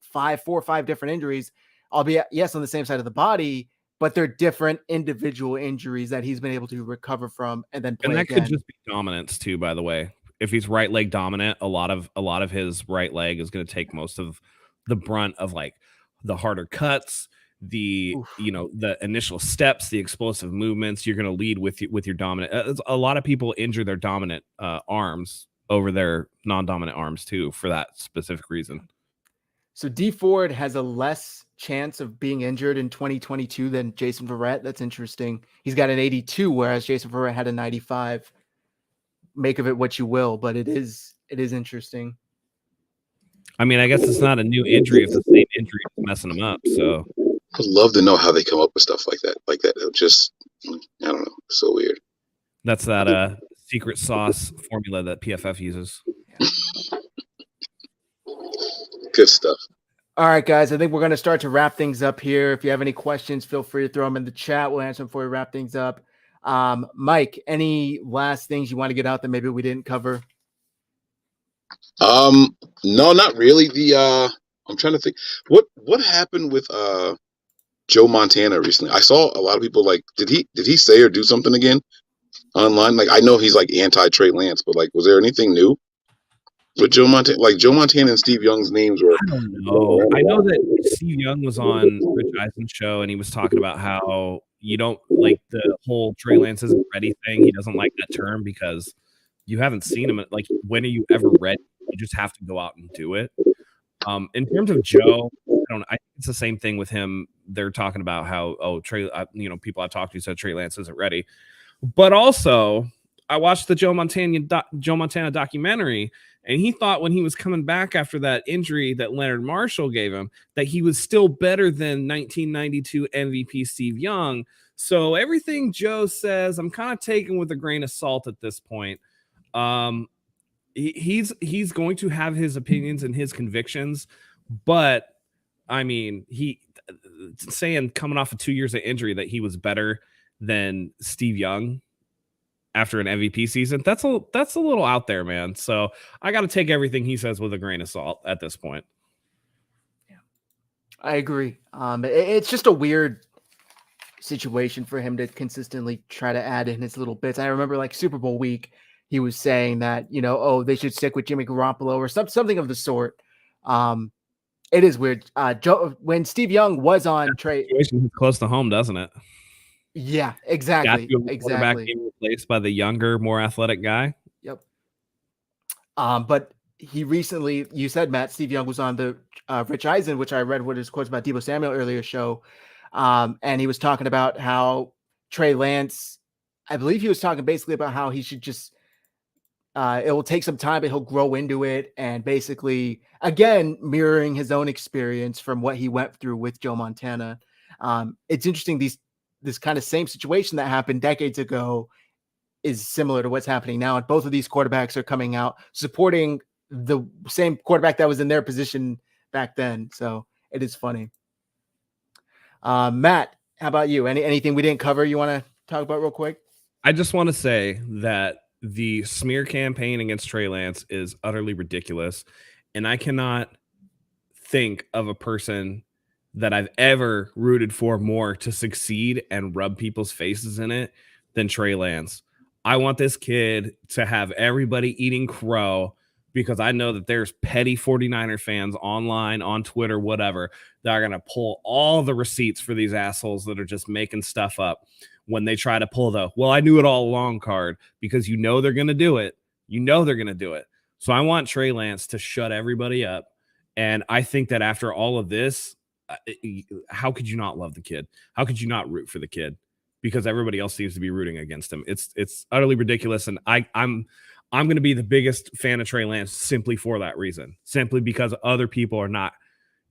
S1: or 5 different injuries, albeit yes on the same side of the body. But they're different individual injuries that he's been able to recover from and then play
S2: and that
S1: again.
S2: Could just be dominance too, by the way. If he's right leg dominant, a lot of his right leg is going to take most of the brunt of like the harder cuts, the the initial steps, the explosive movements. You're going to lead with your dominant. A lot of people injure their dominant arms over their non-dominant arms too for that specific reason.
S1: So D Ford has a less chance of being injured in 2022 than Jason Verrett. That's interesting. He's got an 82, whereas Jason Verrett had a 95. Make of it what you will, but it is interesting.
S2: I mean, I guess it's not a new injury if the same injury is messing him up. So
S3: I'd love to know how they come up with stuff like that. It just, I don't know. It's so weird.
S2: That's that secret sauce formula that PFF uses.
S3: Good stuff.
S1: All right, guys. I think we're going to start to wrap things up here. If you have any questions, feel free to throw them in the chat. We'll answer them before we wrap things up. Mike, any last things you want to get out that maybe we didn't cover?
S3: No, not really. I'm trying to think what happened with Joe Montana recently. I saw a lot of people did he say or do something again online? Like, I know he's like anti Trey Lance, but like, was there anything new with Joe Montana? Like, Joe Montana and Steve Young's names were.
S2: I don't know. I know that Steve Young was on Rich Eisen's show and he was talking about how you don't like the whole Trey Lance isn't ready thing. He doesn't like that term because you haven't seen him. Like, when are you ever ready? You just have to go out and do it. In terms of Joe, I think it's the same thing with him. They're talking about how Trey, people I've talked to said Trey Lance isn't ready. But also, I watched the Joe Montana documentary, and he thought when he was coming back after that injury that Leonard Marshall gave him, that he was still better than 1992 MVP Steve Young. So everything Joe says, I'm kind of taking with a grain of salt at this point. He's going to have his opinions and his convictions, but I mean, he saying coming off of 2 years of injury that he was better than Steve Young after an MVP season, that's a little out there, man. So I got to take everything he says with a grain of salt at this point.
S1: Yeah, I agree. It's just a weird situation for him to consistently try to add in his little bits. I remember like Super Bowl week, he was saying that, they should stick with Jimmy Garoppolo or something of the sort. It is weird. Joe, when Steve Young was on Trey,
S2: close to home, doesn't it?
S1: Yeah, exactly.
S2: Quarterback being replaced by the younger, more athletic guy.
S1: Yep. But he recently, you said, Matt, Steve Young was on the Rich Eisen, which I read what his quotes about Deebo Samuel earlier show. And he was talking about how Trey Lance I believe he was talking basically about how he should just it will take some time, but he'll grow into it. And basically, again, mirroring his own experience from what he went through with Joe Montana. It's interesting. This kind of same situation that happened decades ago is similar to what's happening now. And both of these quarterbacks are coming out supporting the same quarterback that was in their position back then. So it is funny. Matt, how about you? Anything we didn't cover you want to talk about real quick?
S2: I just want to say that the smear campaign against Trey Lance is utterly ridiculous. And I cannot think of a person that I've ever rooted for more to succeed and rub people's faces in it than Trey Lance. I want this kid to have everybody eating crow because I know that there's petty 49er fans online, on Twitter, whatever, that are going to pull all the receipts for these assholes that are just making stuff up when they try to pull the, well, I knew it all along card, because you know they're going to do it. You know they're going to do it. So I want Trey Lance to shut everybody up. And I think that after all of this, how could you not love the kid? How could you not root for the kid? Because everybody else seems to be rooting against him. It's utterly ridiculous. And I'm going to be the biggest fan of Trey Lance simply for that reason, simply because other people are not,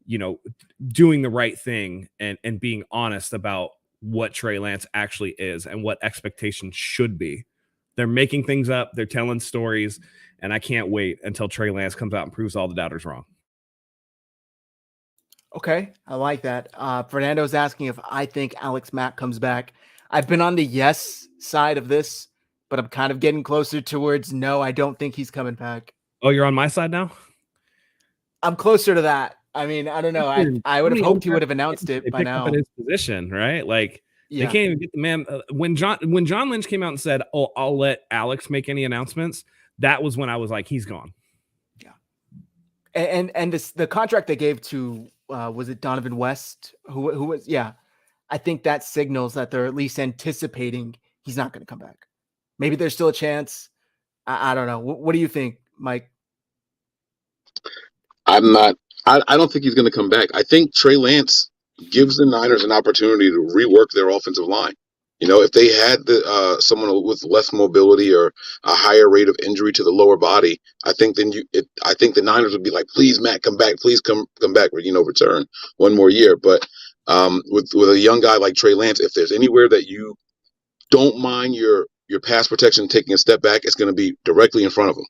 S2: doing the right thing and being honest about what Trey Lance actually is and what expectations should be. They're making things up. They're telling stories. And I can't wait until Trey Lance comes out and proves all the doubters wrong.
S1: Okay, I like that. Fernando's asking if I think Alex Mack comes back. I've been on the yes side of this, but I'm kind of getting closer towards no, I don't think he's coming back.
S2: Oh, you're on my side now?
S1: I'm closer to that. I mean, I don't know. I would have hoped he would have announced it by now.
S2: Up in his position, right? Like,
S1: yeah.
S2: They can't even get the man. When John Lynch came out and said, "Oh, I'll let Alex make any announcements," that was when I was like, "He's gone."
S1: Yeah. And the contract they gave to was it Donovan West? Who was? Yeah. I think that signals that they're at least anticipating he's not going to come back. Maybe there's still a chance. I don't know. What do you think, Mike?
S3: I don't think he's going to come back. I think Trey Lance gives the Niners an opportunity to rework their offensive line. If they had someone with less mobility or a higher rate of injury to the lower body, I think I think the Niners would be like, please, Matt, come back. Please come back. Return one more year. But with a young guy like Trey Lance, if there's anywhere that you don't mind your pass protection taking a step back, it's going to be directly in front of him.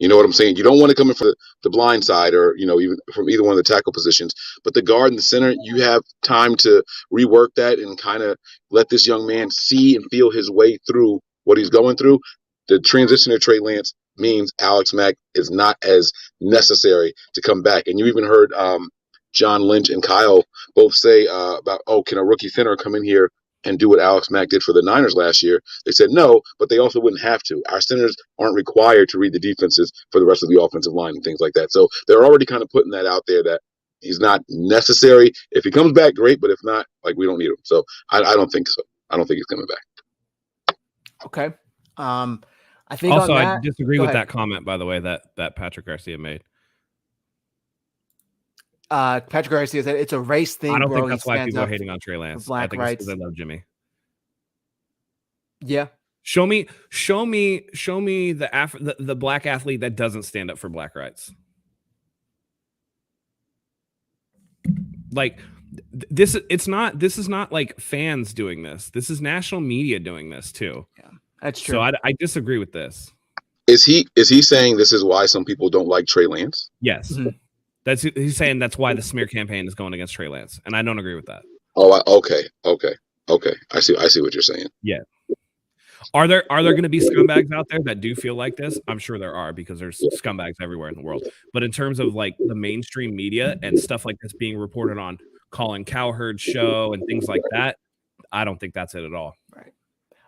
S3: You know what I'm saying? You don't want to come in from the blind side or, even from either one of the tackle positions. But the guard and the center, you have time to rework that and kind of let this young man see and feel his way through what he's going through. The transition to Trey Lance means Alex Mack is not as necessary to come back. And you even heard John Lynch and Kyle both say about, can a rookie center come in here and do what Alex Mack did for the Niners last year? They said no, but they also wouldn't have to. Our centers aren't required to read the defenses for the rest of the offensive line and things like that. So they're already kind of putting that out there that he's not necessary. If he comes back, great, but if not, we don't need him. So I don't think so. I don't think he's coming back.
S1: Okay. I think
S2: also
S1: on that,
S2: I disagree with that comment, by the way, that Patrick Garcia made.
S1: Patrick Garcia said it's a race thing.
S2: I don't think that's why people are hating on Trey Lance. I think it's because they love Jimmy.
S1: Yeah.
S2: Show me the black athlete that doesn't stand up for black rights. Like this is not like fans doing this. This is national media doing this too.
S1: Yeah, that's true.
S2: So I disagree with this.
S3: Is he saying this is why some people don't like Trey Lance?
S2: Yes. Mm-hmm. He's saying that's why the smear campaign is going against Trey Lance, and I don't agree with that.
S3: Oh, okay. I see what you're saying.
S2: Yeah. Are there going to be scumbags out there that do feel like this? I'm sure there are, because there's scumbags everywhere in the world. But in terms of like the mainstream media and stuff like this being reported on Colin Cowherd's show and things like that, I don't think that's it at all.
S1: Right.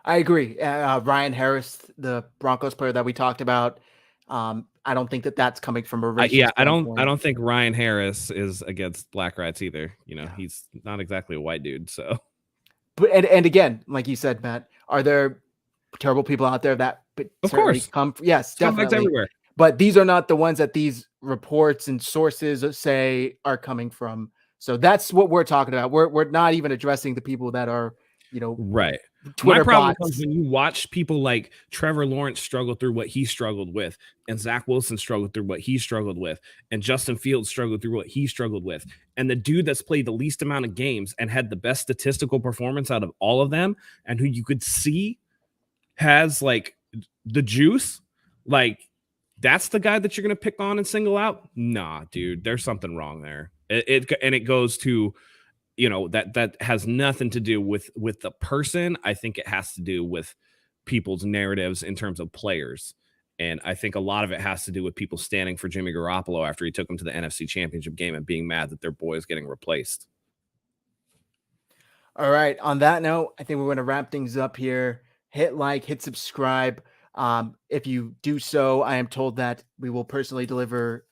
S1: I agree. Ryan Harris, the Broncos player that we talked about, I don't think that's coming from a racial standpoint.
S2: I don't think Ryan Harris is against black rights either. He's not exactly a white dude. So,
S1: but and again, like you said, Matt, are there terrible people out there that
S2: of course
S1: come? Yes, definitely.
S2: Everywhere.
S1: But these are not the ones that these reports and sources say are coming from. So that's what we're talking about. We're not even addressing the people that are
S2: Right.
S1: Twitter
S2: My problem
S1: bots.
S2: comes when you watch people like Trevor Lawrence struggle through what he struggled with, and Zach Wilson struggled through what he struggled with, and Justin Fields struggled through what he struggled with. And the dude that's played the least amount of games and had the best statistical performance out of all of them, and who you could see has like the juice, like that's the guy that you're going to pick on and single out. Nah, dude, there's something wrong there. It goes to, that has nothing to do with the person. I think it has to do with people's narratives in terms of players. And I think a lot of it has to do with people standing for Jimmy Garoppolo after he took them to the NFC Championship game and being mad that their boy is getting replaced.
S1: All right. On that note, I think we're going to wrap things up here. Hit like, hit subscribe. If you do so, I am told that we will personally deliver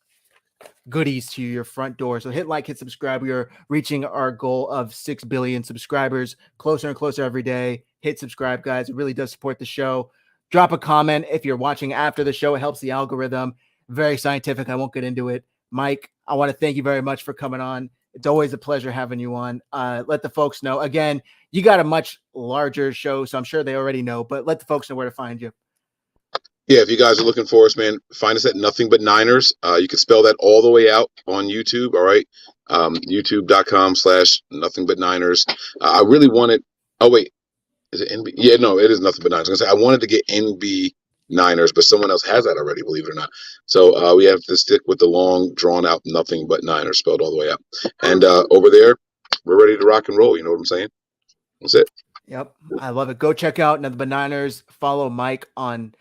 S1: goodies to your front door. So hit like, hit subscribe. We are reaching our goal of 6 billion subscribers, closer and closer every day. Hit subscribe, guys. It really does support the show. Drop a comment if you're watching after the show. It helps the algorithm. Very scientific. I won't get into it. Mike, I want to thank you very much for coming on. It's always a pleasure having you on. Let the folks know. Again, you got a much larger show, so I'm sure they already know, but let the folks know where to find you.
S3: Yeah, if you guys are looking for us, man, find us at Nothing But Niners. You can spell that all the way out on YouTube, all right? YouTube.com/Nothing But Niners. I really wanted – oh, wait. Is it NB? Yeah, no, it is Nothing But Niners. I was going to say I wanted to get NB9ers, but someone else has that already, believe it or not. So we have to stick with the long, drawn-out Nothing But Niners spelled all the way out. And over there, we're ready to rock and roll. You know what I'm saying? That's it.
S1: Yep. I love it. Go check out Nothing But Niners. Follow Mike on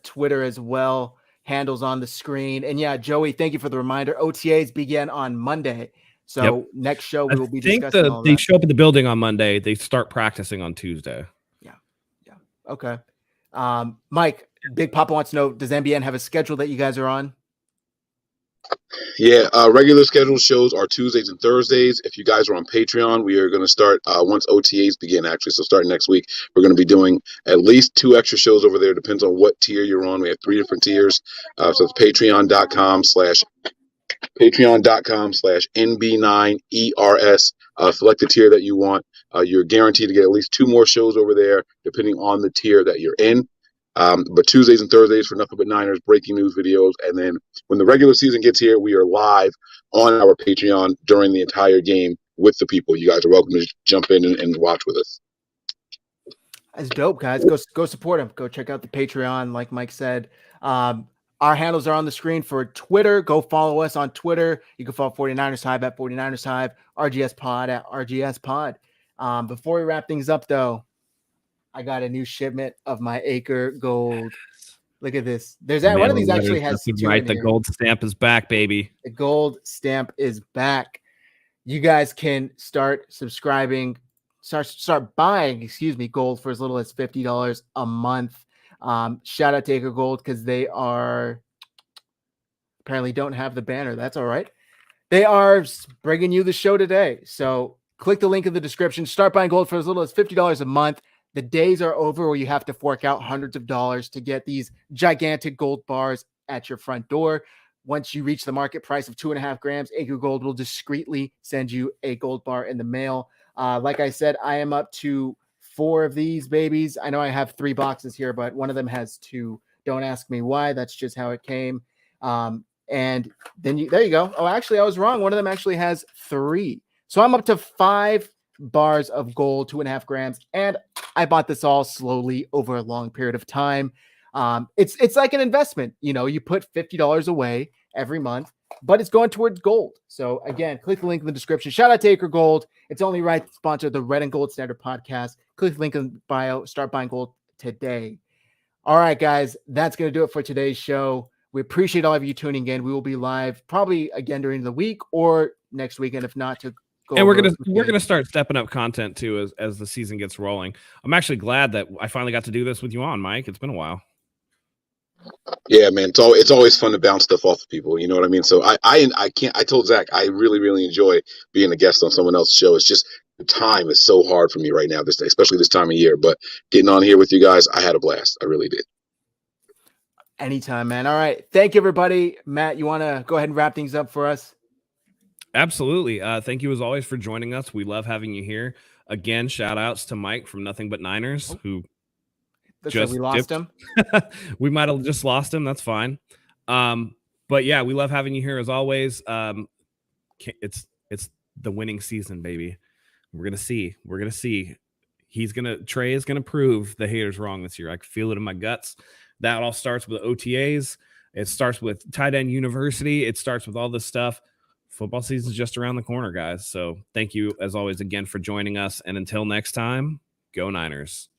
S1: Twitter as well. Handles on the screen. And yeah, Joey, thank you for the reminder. OTAs begin on Monday. So next show we will be discussing all
S2: they
S1: that.
S2: show up at the building on Monday. They start practicing on Tuesday.
S1: Yeah. Okay. Mike, Big Papa wants to know, does NBN have a schedule that you guys are on?
S3: Yeah, regular scheduled shows are Tuesdays and Thursdays. If you guys are on Patreon, we are going to start once OTAs begin, actually. So starting next week, we're going to be doing at least 2 extra shows over there. Depends on what tier you're on. We have 3 different tiers. So it's patreon.com/NB9ERS. Select the tier that you want. You're guaranteed to get at least 2 more shows over there, depending on the tier that you're in. But Tuesdays and Thursdays for Nothing But Niners, breaking news videos. And then when the regular season gets here, we are live on our Patreon during the entire game with the people. You guys are welcome to jump in and watch with us.
S1: That's dope, guys. Go support him. Go check out the Patreon, like Mike said. Our handles are on the screen for Twitter. Go follow us on Twitter. You can follow 49ers Hive at 49ers Hive, RGS Pod at RGS Pod. Before we wrap things up, though, I got a new shipment of my Acre Gold. Look at this. There's one of these actually has
S2: right. The gold stamp is back, baby.
S1: The gold stamp is back. You guys can start subscribing, start buying, gold for as little as $50 a month. Shout out to Acre Gold because they are apparently don't have the banner. That's all right. They are bringing you the show today. So click the link in the description. Start buying gold for as little as $50 a month. The days are over where you have to fork out hundreds of dollars to get these gigantic gold bars at your front door. Once you reach the market price of 2.5 grams, Acre Gold will discreetly send you a gold bar in the mail. Like I said, I am up to 4 of these babies. I know I have 3 boxes here, but one of them has 2. Don't ask me why. That's just how it came. And then there you go. Oh, actually, I was wrong. One of them actually has 3. So I'm up to 5 bars of gold, 2.5 grams. And I bought this all slowly over a long period of time. It's like an investment. You put $50 away every month, but it's going towards gold. So again, click the link in the description. Shout out to Acre Gold. It's only right to sponsor the Red and Gold Standard podcast. Click the link in the bio. Start buying gold today. All right, guys, that's going to do it for today's show. We appreciate all of you tuning in. We will be live probably again during the week or next weekend, if not to go.
S2: And we're gonna start stepping up content too as the season gets rolling. I'm actually glad that I finally got to do this with you on, Mike. It's been a while.
S3: Yeah, man, it's always fun to bounce stuff off of people. You know what I mean? So I told Zach I really enjoy being a guest on someone else's show. It's just the time is so hard for me right now, especially this time of year. But getting on here with you guys, I had a blast. I really did.
S1: Anytime, man. All right. Thank you, everybody. Matt, you want to go ahead and wrap things up for us?
S2: Absolutely. Thank you as always for joining us. We love having you here. Again, shout outs to Mike from Nothing But Niners, who
S1: That's right, we lost him.
S2: We might have just lost him. That's fine. But yeah, we love having you here as always. It's the winning season, baby. We're gonna see. Trey is gonna prove the haters wrong this year. I can feel it in my guts. That all starts with OTAs. It starts with Tight End University. It starts with all this stuff. Football season is just around the corner, guys. So thank you as always again for joining us. And until next time, go Niners.